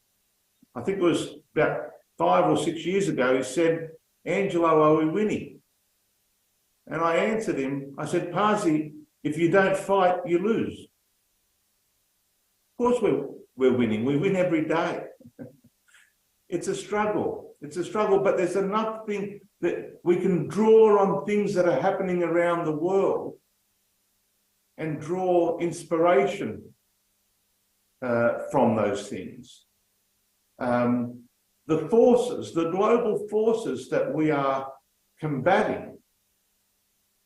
I think it was about 5 or 6 years ago. He said, "Angelo, are we winning?" And I answered him, I said, "Pasi, if you don't fight, you lose." Of course we're winning. We win every day. It's a struggle. It's a struggle, but there's enough thing that we can draw on things that are happening around the world and draw inspiration from those things. The forces, the global forces that we are combating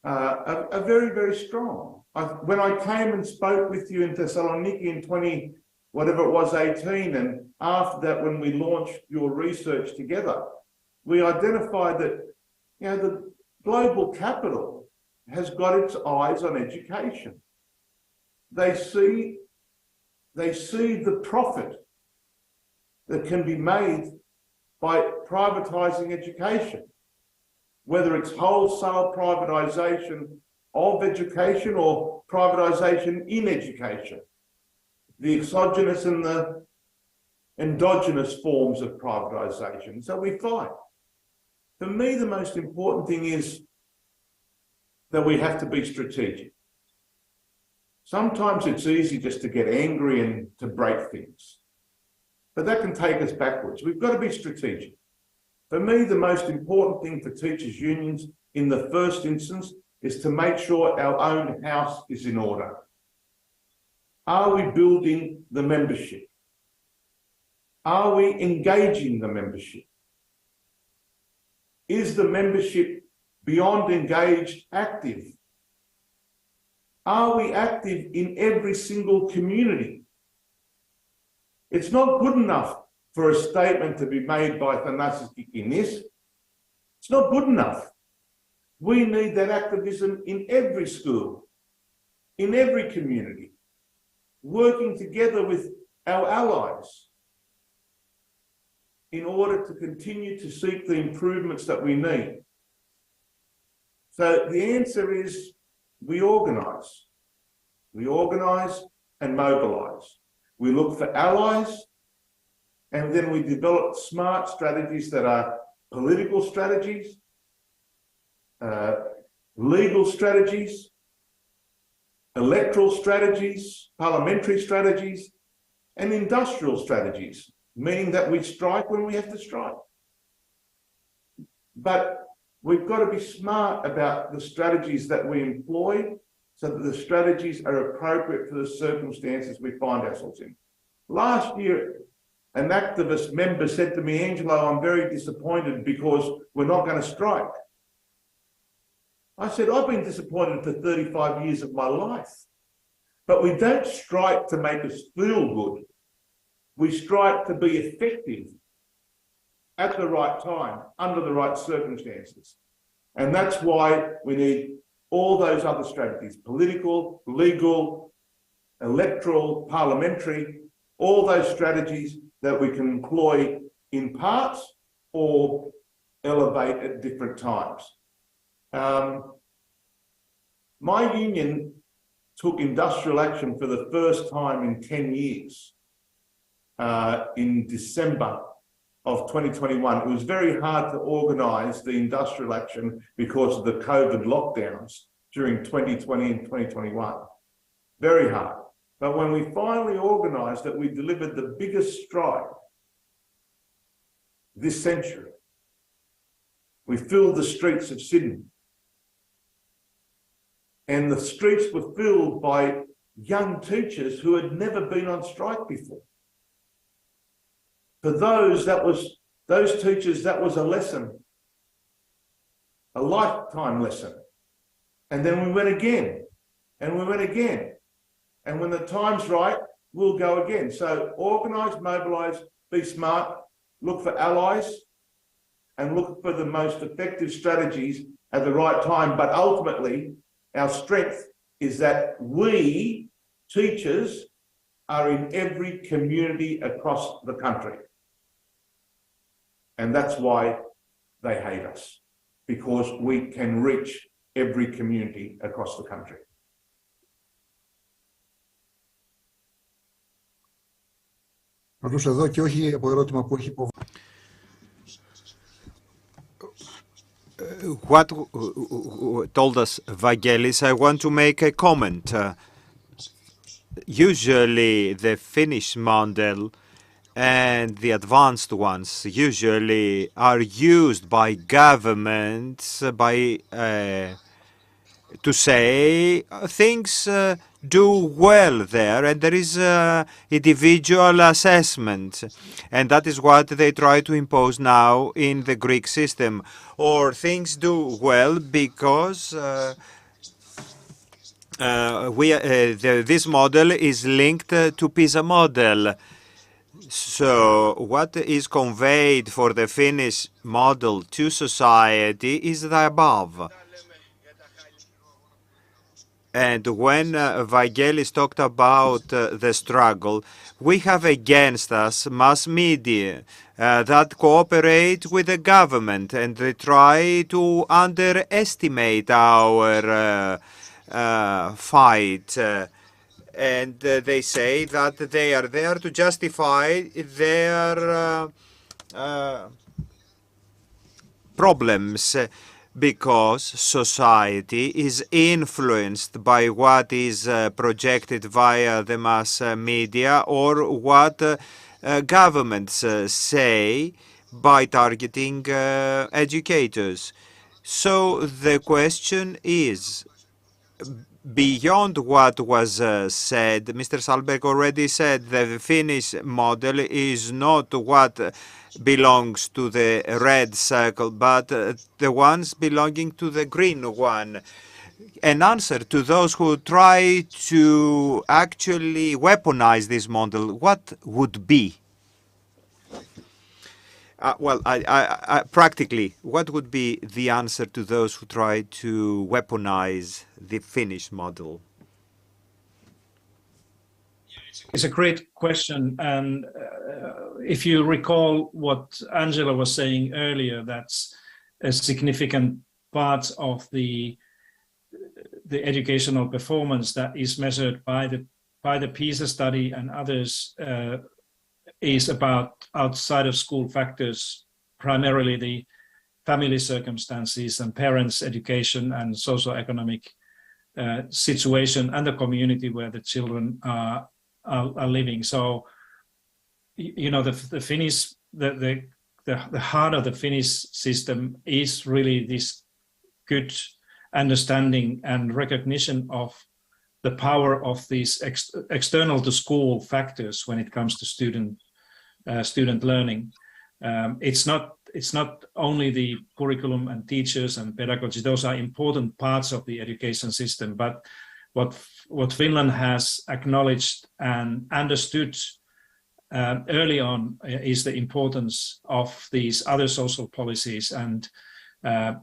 are very, very strong. When I came and spoke with you in Thessaloniki in 18, and after that, when we launched your research together, we identified that the global capital has got its eyes on education. They see the profit that can be made by privatising education, whether it's wholesale privatisation of education or privatisation in education, the exogenous and the endogenous forms of privatisation. So we fight. For me, the most important thing is that we have to be strategic. Sometimes it's easy just to get angry and to break things, but that can take us backwards. We've got to be strategic. For me, the most important thing for teachers' unions in the first instance is to make sure our own house is in order. Are we building the membership? Are we engaging the membership? Is the membership beyond engaged active? Are we active in every single community? It's not good enough for a statement to be made by Thanasis Kikinis. It's not good enough. We need that activism in every school, in every community, working together with our allies in order to continue to seek the improvements that we need. So the answer is we organise. We organise and mobilise. We look for allies, and then we develop smart strategies that are political strategies, legal strategies, electoral strategies, parliamentary strategies, and industrial strategies, meaning that we strike when we have to strike. But we've got to be smart about the strategies that we employ so that the strategies are appropriate for the circumstances we find ourselves in. Last year, an activist member said to me, "Angelo, I'm very disappointed because we're not going to strike." I said, "I've been disappointed for 35 years of my life, but we don't strike to make us feel good. We strike to be effective at the right time, under the right circumstances. And that's why we need all those other strategies, political, legal, electoral, parliamentary, all those strategies that we can employ in parts or elevate at different times. My union took industrial action for the first time in 10 years in December of 2021. It was very hard to organise the industrial action because of the COVID lockdowns during 2020 and 2021. Very hard. But when we finally organised it, we delivered the biggest strike this century. We filled the streets of Sydney. And the streets were filled by young teachers who had never been on strike before. For those teachers, that was a lesson, a lifetime lesson. And then we went again, and we went again. And when the time's right, we'll go again. So organise, mobilise, be smart, look for allies, and look for the most effective strategies at the right time. But ultimately, our strength is that we, teachers, are in every community across the country. And that's why they hate us, because we can reach every community across the country. Ρωτούσα εδώ και όχι από ερώτημα που έχει υποβάλει. What told us Vangelis, I want to make a comment. Usually the Finnish model and the advanced ones usually are used by governments to say things do well there, and there is individual assessment, and that is what they try to impose now in the Greek system. Or things do well because this model is linked to PISA model. So what is conveyed for the Finnish model to society is the above. And when Vangelis talked about the struggle, we have against us mass media that cooperate with the government, and they try to underestimate our fight. And they say that they are there to justify their problems, because society is influenced by what is projected via the mass media or what governments say by targeting educators. So the question is, beyond what was said, Mr. Salberg already said the Finnish model is not what belongs to the red circle, but the ones belonging to the green one. An answer to those who try to actually weaponize this model, what would be? Well, practically, what would be the answer to those who try to weaponize the Finnish model? It's a great question, and if you recall what Angela was saying earlier, that's a significant part of the educational performance that is measured by the PISA study and others is about outside of school factors, primarily the family circumstances and parents' education and socioeconomic situation and the community where the children are living. So, you know, the Finnish, the heart of the Finnish system is really this good understanding and recognition of the power of these external to school factors when it comes to student learning. It's not only the curriculum and teachers and pedagogy; those are important parts of the education system. But what Finland has acknowledged and understood early on is the importance of these other social policies and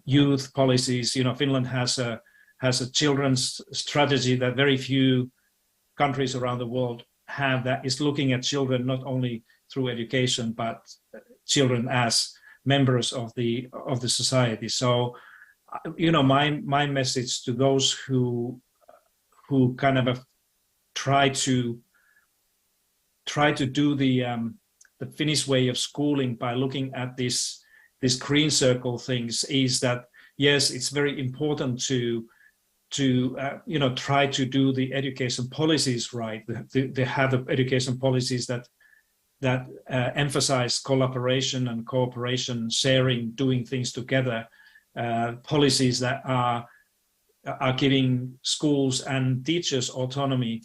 youth policies. You know, Finland has has a children's strategy that very few countries around the world have, that is looking at children not only through education, but children as members of the society. So, my message to those who kind of try to do the Finnish way of schooling by looking at this green circle things is that, yes, it's very important to try to do the education policies right. They have the education policies that emphasize collaboration and cooperation, sharing, doing things together, policies that are giving schools and teachers autonomy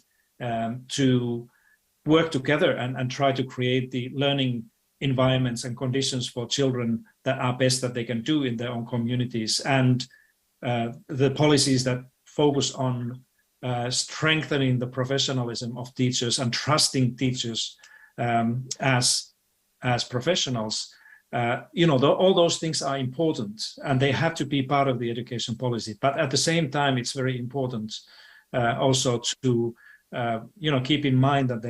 to work together and try to create the learning environments and conditions for children that are best that they can do in their own communities, and the policies that focus on strengthening the professionalism of teachers and trusting teachers as professionals. All those things are important, and they have to be part of the education policy. But at the same time, it's very important also to keep in mind that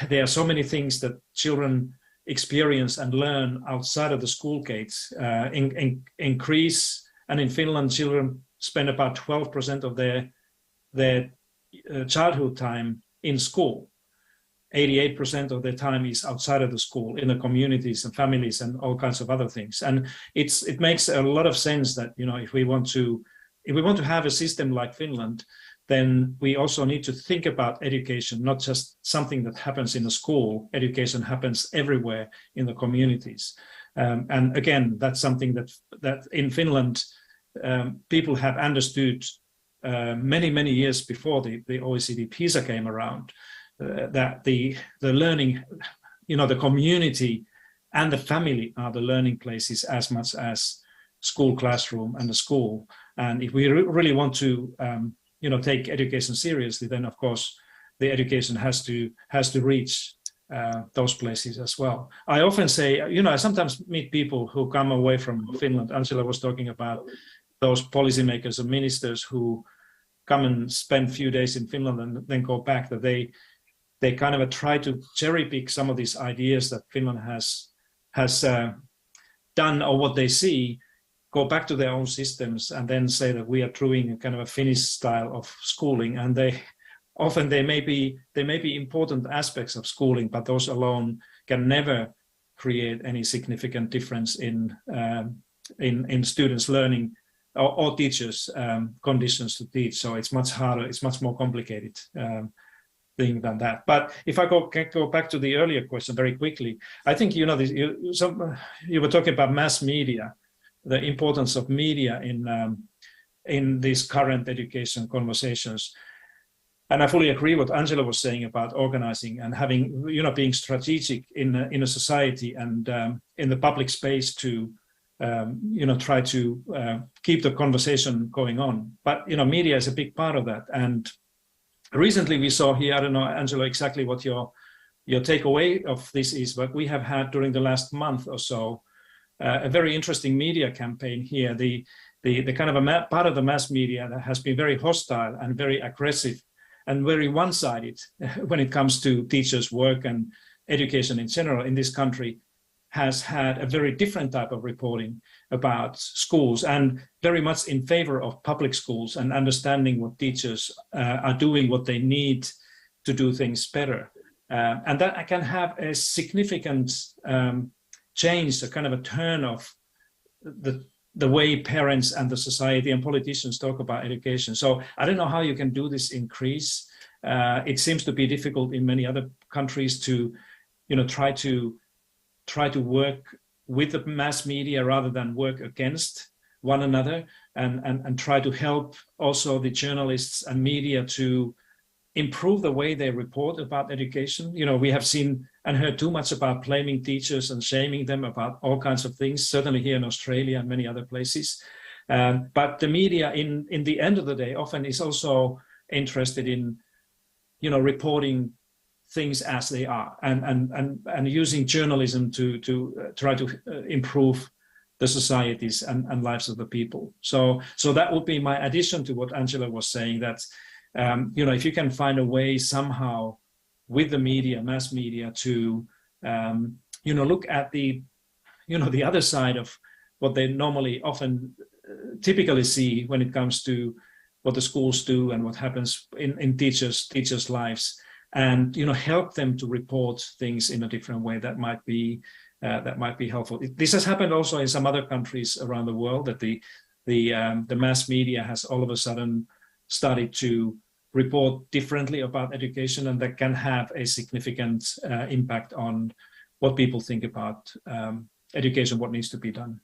there are so many things that children experience and learn outside of the school gates. In Greece and in Finland, children spend about 12% of their childhood time in school. 88% of their time is outside of the school, in the communities and families and all kinds of other things. And it makes a lot of sense that, if we want to have a system like Finland, then we also need to think about education, not just something that happens in a school. Education happens everywhere in the communities. And again, that's something that in Finland, people have understood many, many years before the OECD PISA came around, that the learning, the community and the family are the learning places as much as school classroom and the school. And if we really want to take education seriously, then of course the education has to reach those places as well. I often say, I sometimes meet people who come away from Finland. Angela was talking about those policymakers and ministers who come and spend a few days in Finland and then go back, that they kind of try to cherry pick some of these ideas that Finland has done, or what they see, go back to their own systems and then say that we are doing a kind of a Finnish style of schooling. And they may be important aspects of schooling, but those alone can never create any significant difference in students' learning or teachers' conditions to teach. So it's much harder, it's much more complicated thing than that. But if I can go back to the earlier question very quickly, I think you were talking about mass media, the importance of media in these current education conversations. And I fully agree what Angela was saying about organizing and having, being strategic in a society and in the public space to, try to keep the conversation going on. But, media is a big part of that. And recently we saw here, I don't know, Angela, exactly what your takeaway of this is, but we have had during the last month or so a very interesting media campaign here. The kind of a part of the mass media that has been very hostile and very aggressive and very one-sided when it comes to teachers' work and education in general in this country has had a very different type of reporting about schools, and very much in favor of public schools and understanding what teachers are doing, what they need to do things better. And that can have a significant change, a kind of a turn of the way parents and the society and politicians talk about education. So I don't know how you can do this in Greece. It seems to be difficult in many other countries to, try to work with the mass media rather than work against one another, and try to help also the journalists and media to improve the way they report about education. We have seen and heard too much about blaming teachers and shaming them about all kinds of things, certainly here in Australia and many other places. But the media, in the end of the day, often is also interested in, reporting things as they are, and using journalism to try to improve the societies and lives of the people. So that would be my addition to what Angela was saying, that if you can find a way somehow with the media, mass media, to look at the other side of what they normally often typically see when it comes to what the schools do and what happens in teachers' lives, and help them to report things in a different way that might be helpful. This has happened also in some other countries around the world, that the mass media has all of a sudden started to report differently about education, and that can have a significant impact on what people think about education, what needs to be done.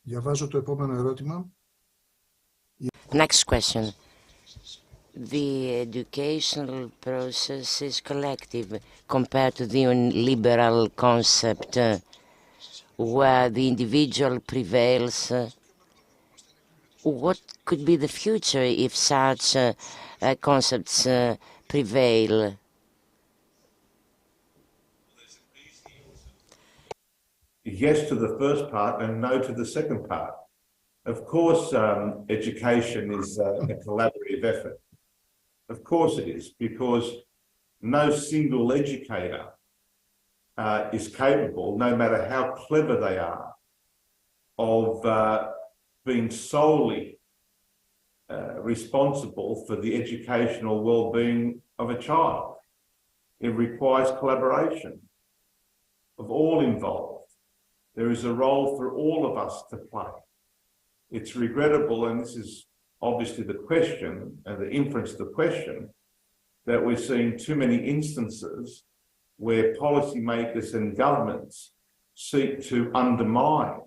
Διαβάζω το επόμενο ερώτημα. Next question. The educational process is collective compared to the liberal concept where the individual prevails. What could be the future if such concepts prevail? Yes to the first part and no to the second part. Of course, education is a collaborative effort. Of course it is, because no single educator is capable, no matter how clever they are, of being solely responsible for the educational well-being of a child. It requires collaboration of all involved. There is a role for all of us to play. It's regrettable, and this is obviously the question, and the inference of the question, that we're seeing too many instances where policymakers and governments seek to undermine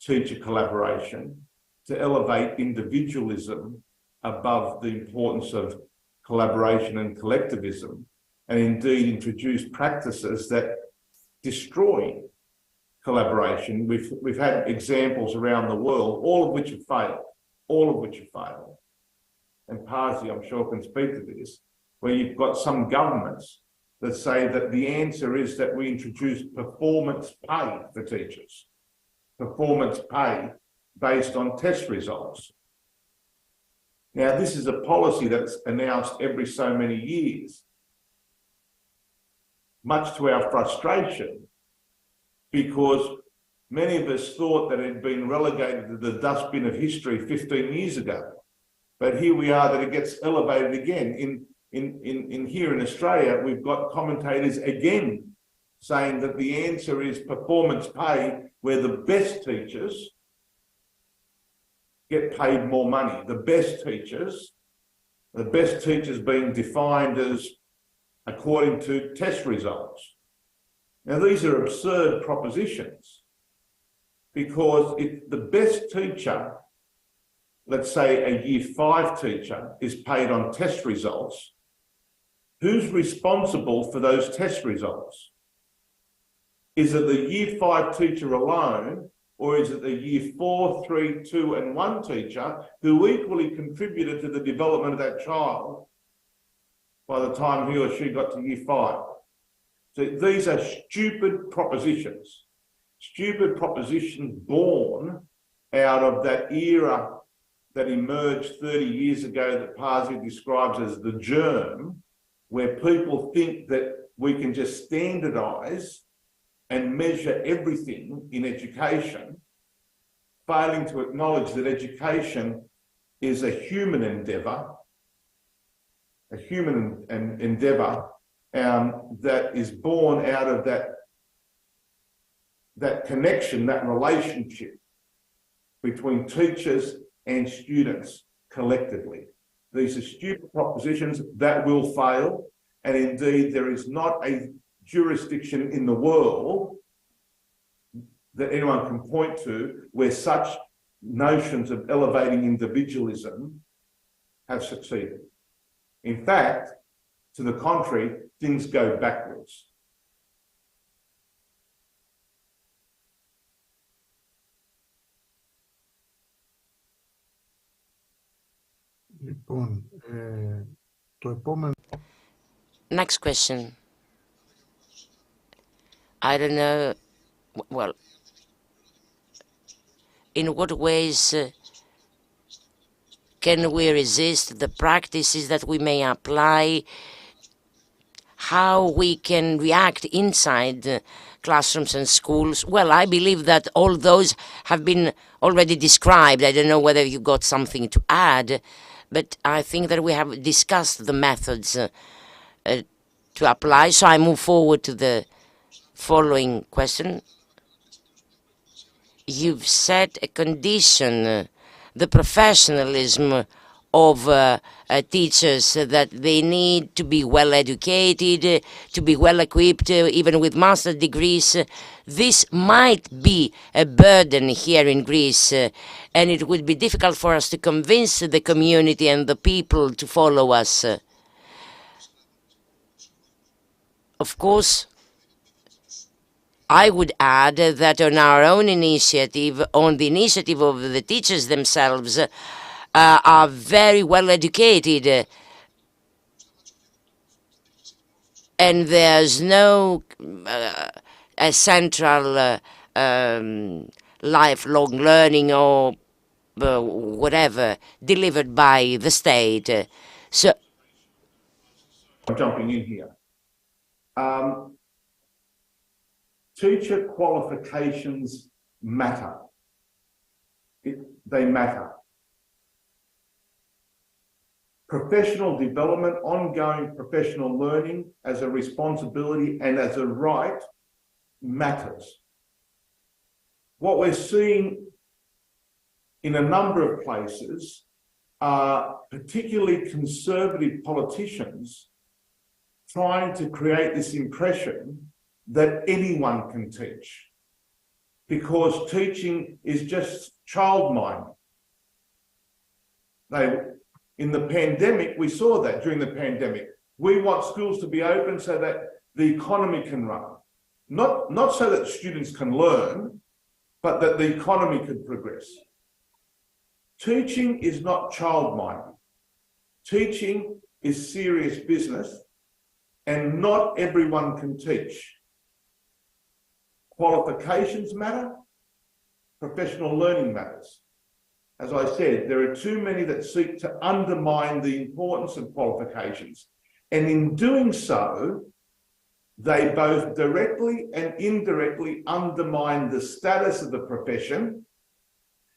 teacher collaboration, to elevate individualism above the importance of collaboration and collectivism, and indeed introduce practices that destroy collaboration. We've had examples around the world, all of which have failed. And Pasi, I'm sure, can speak to this, where you've got some governments that say that the answer is that we introduce performance pay for teachers, performance pay based on test results. Now, this is a policy that's announced every so many years, much to our frustration, because many of us thought that it had been relegated to the dustbin of history 15 years ago. But here we are, that it gets elevated again. In here in Australia, we've got commentators again saying that the answer is performance pay, where the best teachers get paid more money. The best teachers being defined as according to test results. Now, these are absurd propositions, because if the best teacher, let's say a Year 5 teacher, is paid on test results, who's responsible for those test results? Is it the Year 5 teacher alone, or is it the Year 4, 3, 2 and 1 teacher who equally contributed to the development of that child by the time he or she got to Year 5? So these are stupid propositions born out of that era that emerged 30 years ago that Pasi describes as the germ, where people think that we can just standardise and measure everything in education, failing to acknowledge that education is a human endeavour, that is born out of that connection, that relationship between teachers and students collectively. These are stupid propositions that will fail, and indeed there is not a jurisdiction in the world that anyone can point to where such notions of elevating individualism have succeeded. In fact, to the contrary, things go backwards. Λοιπόν, το επόμενο... Next question. I don't know, well, in what ways can we resist the practices that we may apply, how we can react inside classrooms and schools? Well, I believe that all those have been already described. I don't know whether you got something to add, but I think that we have discussed the methods to apply. So I move forward to the following question. You've set a condition, the professionalism of teachers, that they need to be well educated, to be well equipped, even with master's degrees. This might be a burden here in Greece, and it would be difficult for us to convince the community and the people to follow us. Of course, I would add that on our own initiative, on the initiative of the teachers themselves, are very well educated, and there's no a central lifelong learning or whatever delivered by the state. So, I'm jumping in here. Teacher qualifications matter. They matter. Professional development, ongoing professional learning as a responsibility and as a right matters. What we're seeing in a number of places are particularly conservative politicians trying to create this impression that anyone can teach, because teaching is just childminding. In the pandemic, we saw that during the pandemic. We want schools to be open so that the economy can run. Not so that students can learn, but that the economy could progress. Teaching is not childminding. Teaching is serious business, and not everyone can teach. Qualifications matter, professional learning matters. As I said, there are too many that seek to undermine the importance of qualifications. And in doing so, they both directly and indirectly undermine the status of the profession.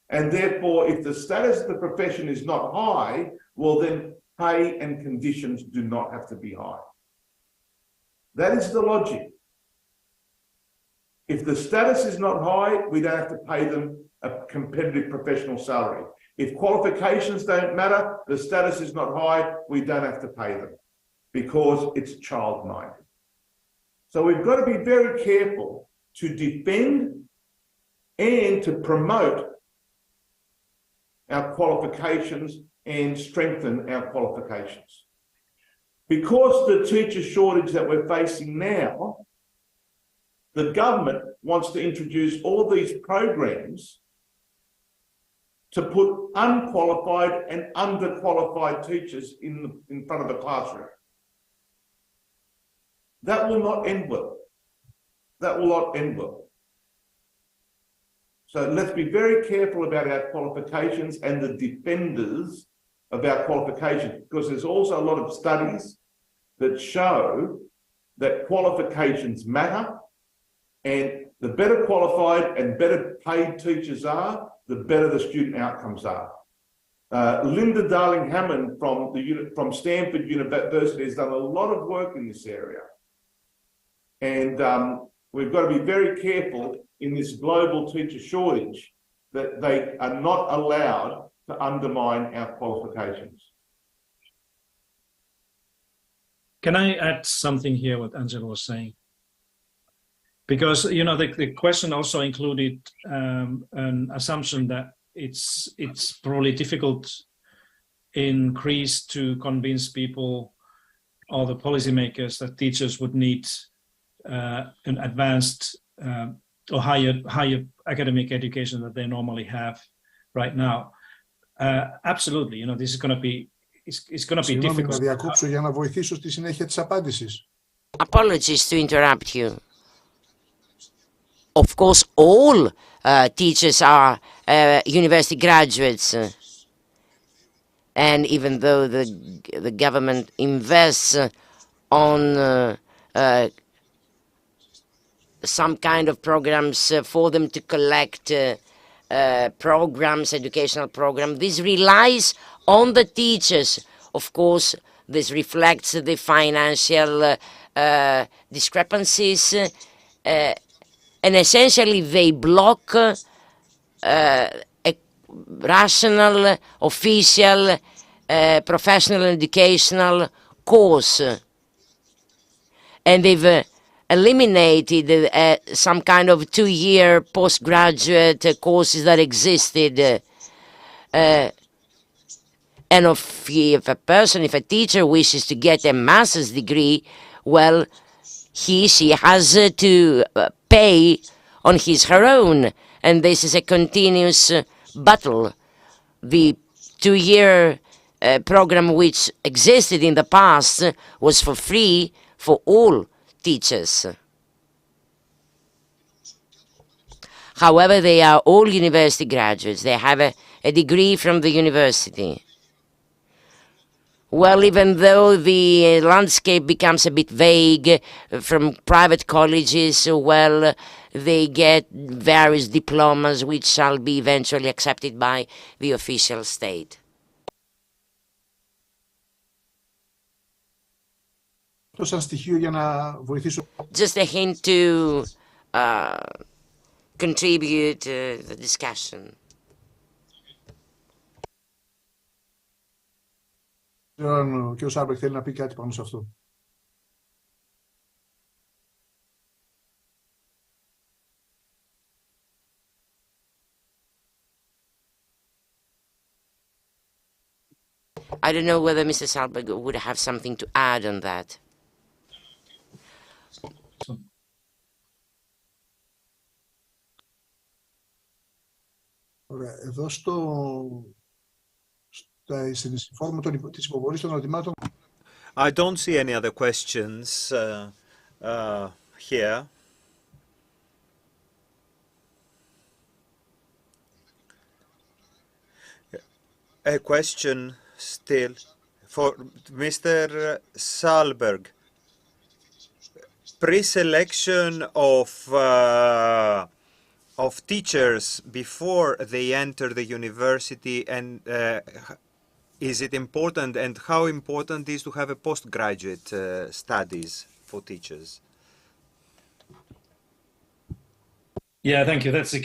And therefore, if the status of the profession is not high, well, then pay and conditions do not have to be high. That is the logic. If the status is not high, we don't have to pay them a competitive professional salary. If qualifications don't matter, the status is not high, we don't have to pay them because it's childminding. So we've got to be very careful to defend and to promote our qualifications and strengthen our qualifications. Because the teacher shortage that we're facing now, the government wants to introduce all these programs to put unqualified and underqualified teachers in front of the classroom. That will not end well. That will not end well. So let's be very careful about our qualifications and the defenders of our qualifications, because there's also a lot of studies that show that qualifications matter, and the better qualified and better paid teachers are, the better the student outcomes are. Linda Darling-Hammond from Stanford University has done a lot of work in this area. And we've got to be very careful in this global teacher shortage that they are not allowed to undermine our qualifications. Can I add something here, what Angelo was saying? Because, you know, the question also included an assumption that it's probably difficult in Greece to convince people or the policymakers that teachers would need an advanced or higher academic education that they normally have right now. Absolutely. You know, this is going to be it's going to be Συγγνώμη να difficult. διακόψω για να βοηθήσω στη συνέχεια της απάντησης. Apologies to interrupt you. Of course, all teachers are university graduates. And even though the government invests on some kind of programs for them to collect programs, educational programs, this relies on the teachers. Of course, this reflects the financial discrepancies, and essentially they block a rational, official, professional educational course. And they've eliminated some kind of 2-year postgraduate courses that existed. And if a teacher wishes to get a master's degree, well, she has to pay on her own. And this is a continuous battle. The 2-year program which existed in the past was for free for all teachers. However, they are all university graduates. They have a degree from the university. Well, even though the landscape becomes a bit vague from private colleges, well, they get various diplomas which shall be eventually accepted by the official state. Σαν στοιχείο για να βοηθήσω. Just a hint to contribute to the discussion. Αν ο κ. Σάρμπεργκ θέλει να πει κάτι πάνω σε αυτό. I don't know whether Mr. Salberg would have something to add on that. Ωραία. Εδώ στην φόρμα της υποβολής των ερωτημάτων. I don't see any other questions here. A question still for Mr. Salberg. Pre-selection of teachers before they enter the university, and is it important, and how important is to have a postgraduate studies for teachers? Yeah, thank you. That's the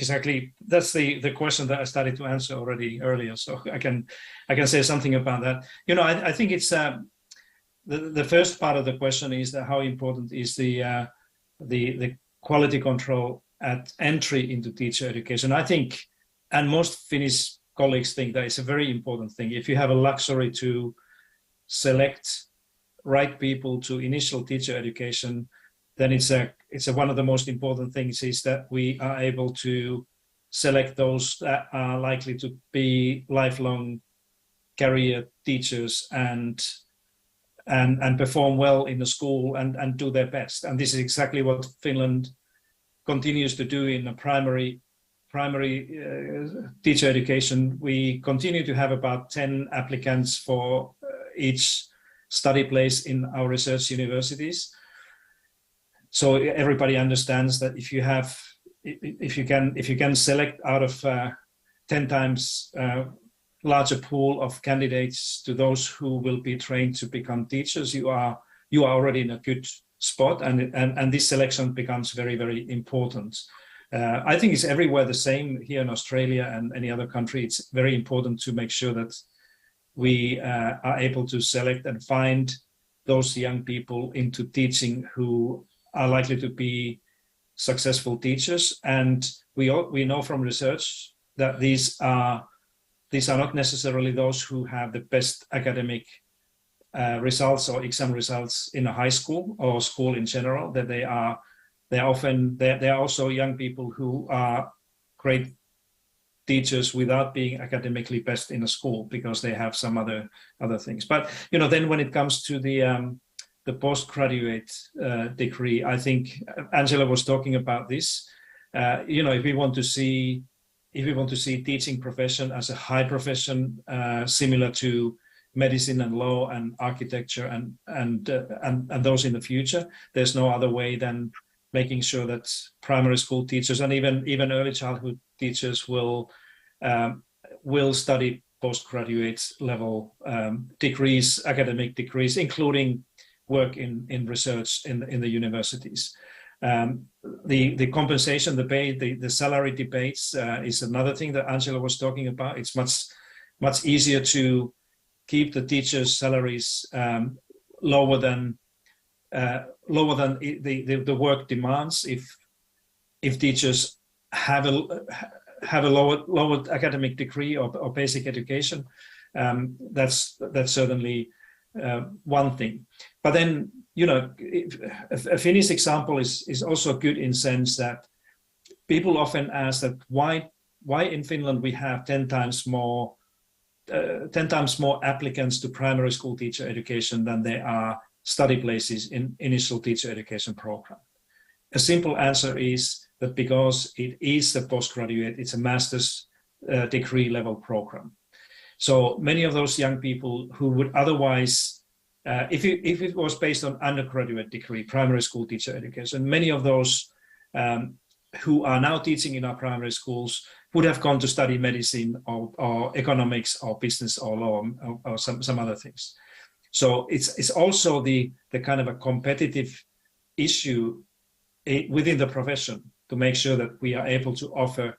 question that I started to answer already earlier. So I can say something about that. You know, I think it's the first part of the question is that how important is the quality control at entry into teacher education. I think, and most Finnish colleagues think that it's a very important thing. If you have a luxury to select right people to initial teacher education, then it's one of the most important things is that we are able to select those that are likely to be lifelong career teachers and perform well in the school and do their best. And this is exactly what Finland continues to do in the primary teacher education. We continue to have about 10 applicants for each study place in our research universities. So everybody understands that if you can select out of 10 times larger pool of candidates to those who will be trained to become teachers, you are already in a good spot, and this selection becomes very, very important. I think it's everywhere the same here in Australia and any other country. It's very important to make sure that we are able to select and find those young people into teaching who are likely to be successful teachers. And we know from research that these are not necessarily those who have the best academic results or exam results in a high school or school in general, that they are also young people who are great teachers without being academically best in a school because they have some other things. But then when it comes to the postgraduate degree, I think Angela was talking about this. If we want to see teaching profession as a high profession, similar to medicine and law and architecture and those in the future, there's no other way than making sure that primary school teachers and even early childhood teachers will study postgraduate level degrees, academic degrees, including work in research in the universities. The compensation debate, the salary debates is another thing that Angela was talking about. It's much easier to keep the teachers' salaries lower than the work demands if teachers have a lower academic degree or basic education. That's certainly one thing. But then a Finnish example is also good in sense that people often ask that why in Finland we have 10 times more applicants to primary school teacher education than there are study places in initial teacher education program. A simple answer is that because it is a postgraduate, it's a master's degree level program. So many of those young people who would otherwise, if it was based on undergraduate degree, primary school teacher education, many of those who are now teaching in our primary schools would have gone to study medicine or economics or business or law or some other things. So it's also the kind of a competitive issue within the profession to make sure that we are able to offer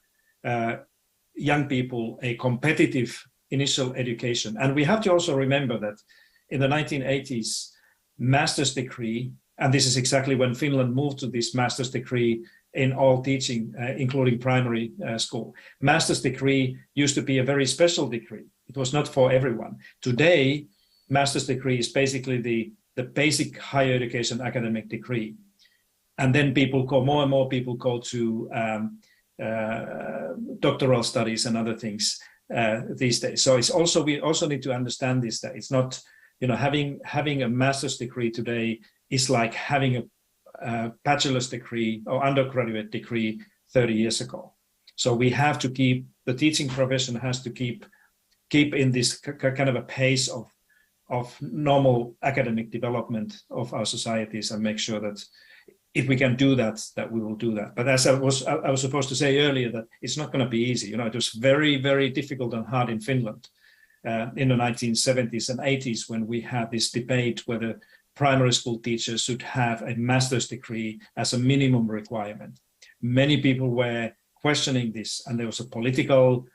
young people a competitive initial education. And we have to also remember that in the 1980s, master's degree, and this is exactly when Finland moved to this master's degree in all teaching, including primary school. Master's degree used to be a very special degree. It was not for everyone. Today, master's degree is basically the basic higher education academic degree. And then more and more people go to doctoral studies and other things these days. So we also need to understand this, that it's not, having a master's degree today is like having a bachelor's degree or undergraduate degree 30 years ago. So we have to the teaching profession has to keep in this kind of a pace of normal academic development of our societies and make sure that if we can do that we will do that. But as I was supposed to say earlier, that it's not going to be easy. It was very, very difficult and hard in Finland in the 1970s and 80s when we had this debate whether primary school teachers should have a master's degree as a minimum requirement. Many people were questioning this, and there was a political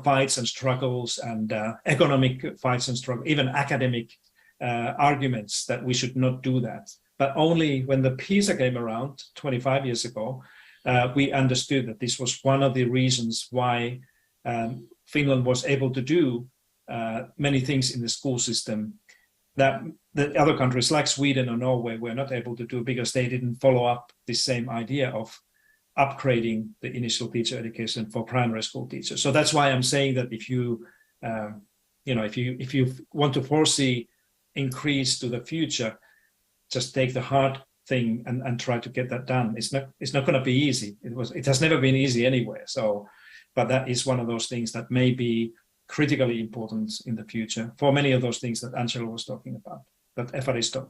fights and struggles and economic fights and struggles, even academic arguments that we should not do that. But only when the PISA came around 25 years ago, we understood that this was one of the reasons why Finland was able to do many things in the school system that the other countries like Sweden or Norway were not able to do because they didn't follow up this same idea of upgrading the initial teacher education for primary school teachers. So that's why I'm saying that if you want to foresee increase to the future, just take the hard thing and try to get that done. It's not going to be easy. It has never been easy anywhere. So, but that is one of those things that may be critically important in the future for many of those things that Angela was talking about. But Evaristo.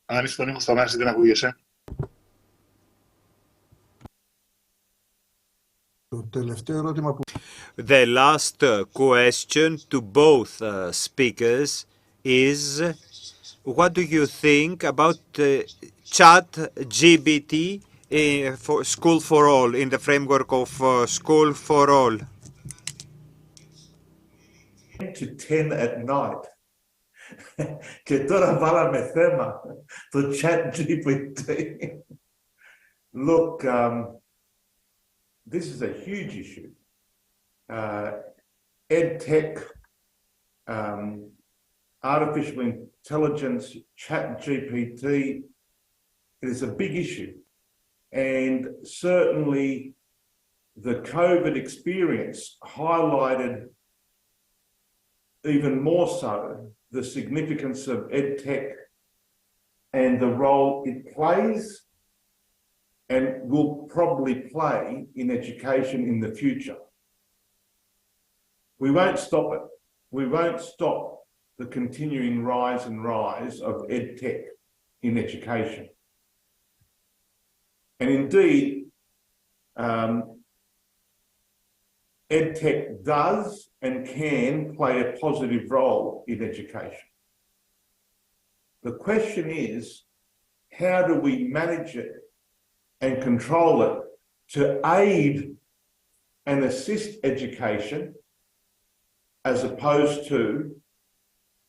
Δεν ακούγεσαι. The last question to both speakers is, what do you think about ChatGPT for School for All, in the framework of School for All? 10 to 10 at night. Και τώρα βάλαμε θέμα το ChatGPT. Look, this is a huge issue. EdTech artificial intelligence, chat GPT, it is a big issue. And certainly the COVID experience highlighted even more so the significance of EdTech and the role it plays and will probably play in education in the future. We won't stop it. We won't stop the continuing rise of EdTech in education. And indeed, EdTech does and can play a positive role in education. The question is, how do we manage it and control it to aid and assist education as opposed to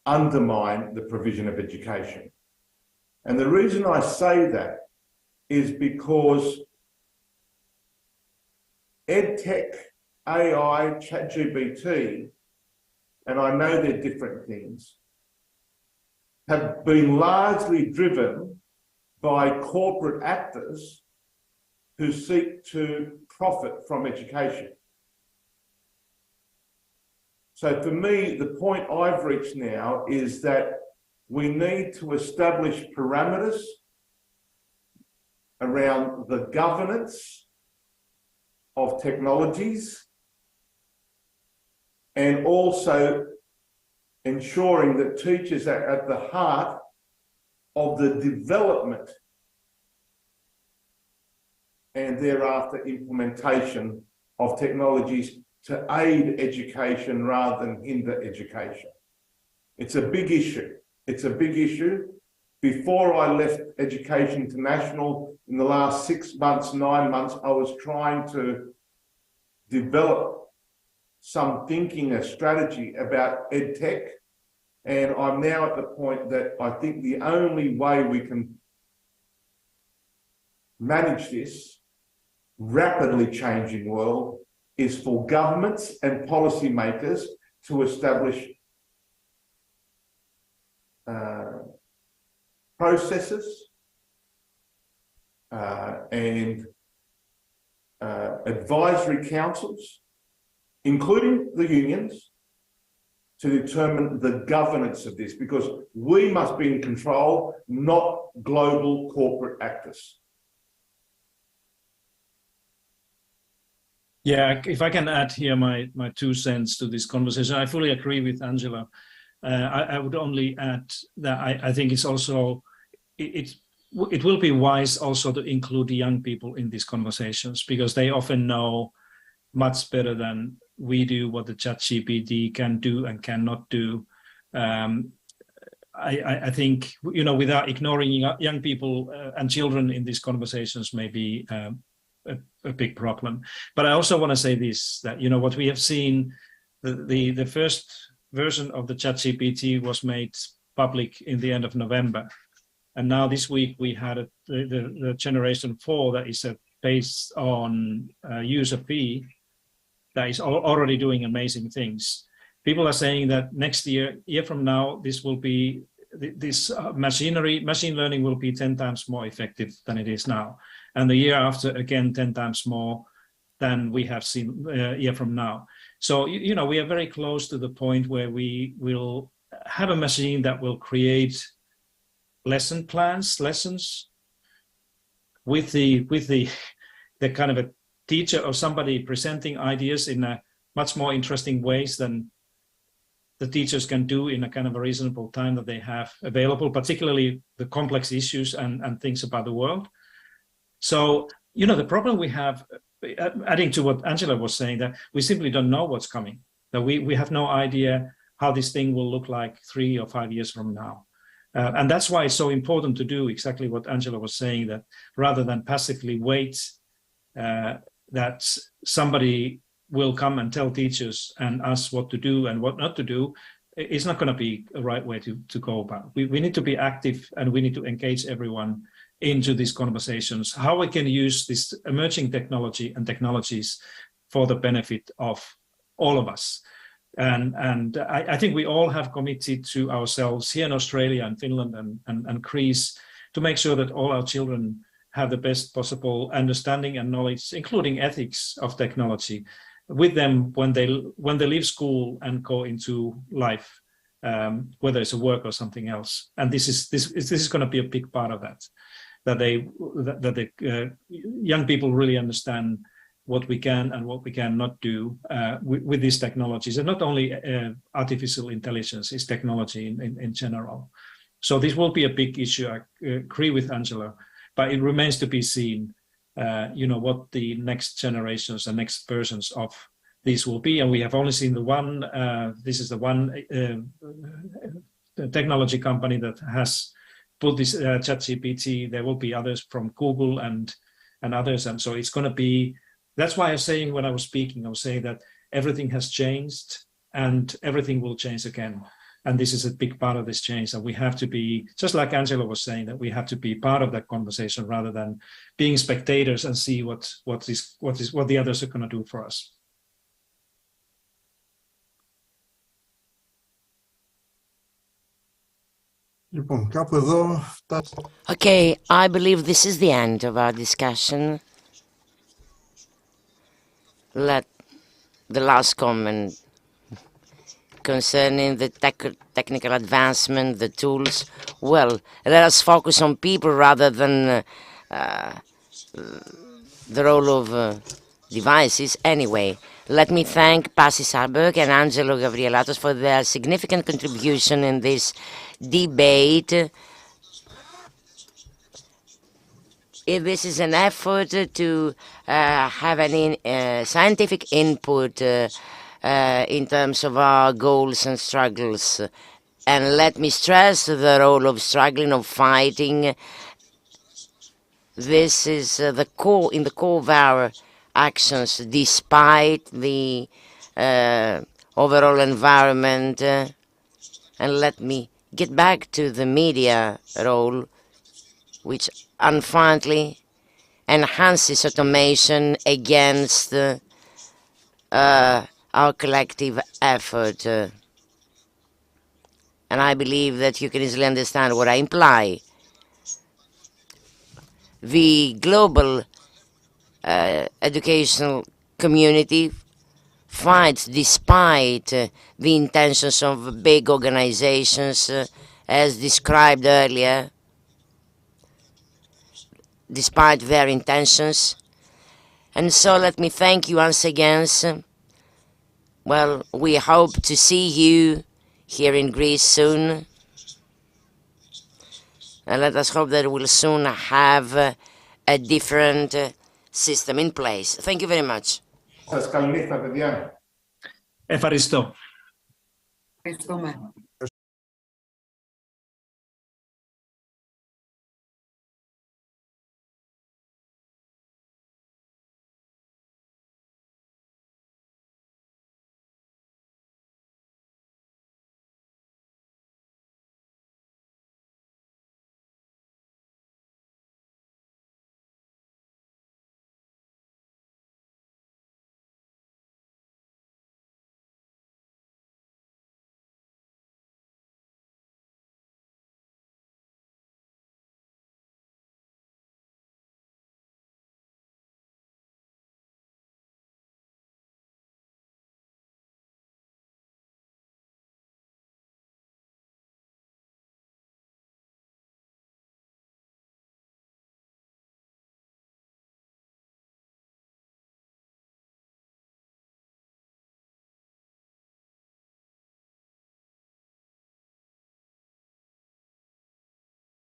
undermine the provision of education? And the reason I say that is because EdTech, AI, ChatGPT, and I know they're different things, have been largely driven by corporate actors who seek to profit from education. So for me, the point I've reached now is that we need to establish parameters around the governance of technologies and also ensuring that teachers are at the heart of the development and thereafter implementation of technologies to aid education rather than hinder education. It's a big issue. It's a big issue. Before I left Education International, in the last 6 months, 9 months, I was trying to develop some thinking, a strategy about EdTech. And I'm now at the point that I think the only way we can manage this rapidly changing world is for governments and policymakers to establish processes and advisory councils, including the unions, to determine the governance of this, because we must be in control, not global corporate actors. Yeah, if I can add here my 2 cents to this conversation, I fully agree with Angela. I would only add that I think it's also, it will be wise also to include the young people in these conversations, because they often know much better than we do what the ChatGPT can do and cannot do. I think, you know, without ignoring young people and children in these conversations may be a big problem. But I also want to say this, that, you know, what we have seen, the first version of the ChatGPT was made public in the end of November. And now this week we had the generation 4 that is based on user fee that is already doing amazing things. People are saying that next year from now, this will be, this machine learning will be 10 times more effective than it is now. And the year after, again, 10 times more than we have seen a year from now. So, you know, we are very close to the point where we will have a machine that will create lesson plans, lessons with the kind of a teacher or somebody presenting ideas in a much more interesting ways than the teachers can do in a kind of a reasonable time that they have available, particularly the complex issues and things about the world. So, you know, the problem we have, adding to what Angela was saying, that we simply don't know what's coming, that we have no idea how this thing will look like 3 or 5 years from now. And that's why it's so important to do exactly what Angela was saying, that rather than passively wait that somebody will come and tell teachers and us what to do and what not to do, it's not going to be a right way to go about. We need to be active, and we need to engage everyone into these conversations, how we can use this emerging technology and technologies for the benefit of all of us. And I think we all have committed to ourselves here in Australia and Finland and Greece to make sure that all our children have the best possible understanding and knowledge, including ethics of technology, with them when they leave school and go into life, whether it's a work or something else. And this is going to be a big part of that the young people really understand what we can and what we cannot do with these technologies, and not only artificial intelligence, is technology in general. So this will be a big issue. I agree with Angela, but it remains to be seen, what the next generations and next versions of these will be. And we have only seen the one. This is the one technology company that has put this ChatGPT. There will be others from Google and others, and so it's going to be. That's why I was saying when I was speaking, I was saying that everything has changed and everything will change again. And this is a big part of this change. And we have to be, just like Angela was saying, that we have to be part of that conversation rather than being spectators and see what the others are going to do for us. Okay, I believe this is the end of our discussion. Let the last comment concerning the technical advancement, the tools. Well, let us focus on people rather than the role of devices. Anyway, let me thank Pasi Saarberg and Angelo Gavrielatos for their significant contribution in this debate. If this is an effort to have any scientific input in terms of our goals and struggles. And let me stress the role of struggling, of fighting. This is the core, in the core of our actions, despite the overall environment. And let me get back to the media role, which unfortunately enhances automation against our collective effort. And I believe that you can easily understand what I imply. The global educational community fights despite the intentions of big organizations, as described earlier, despite their intentions. And so let me thank you once again. Well, we hope to see you here in Greece soon. And let us hope that we'll soon have a different system in place. Thank you very much. Ευχαριστώ. Ευχαριστούμε.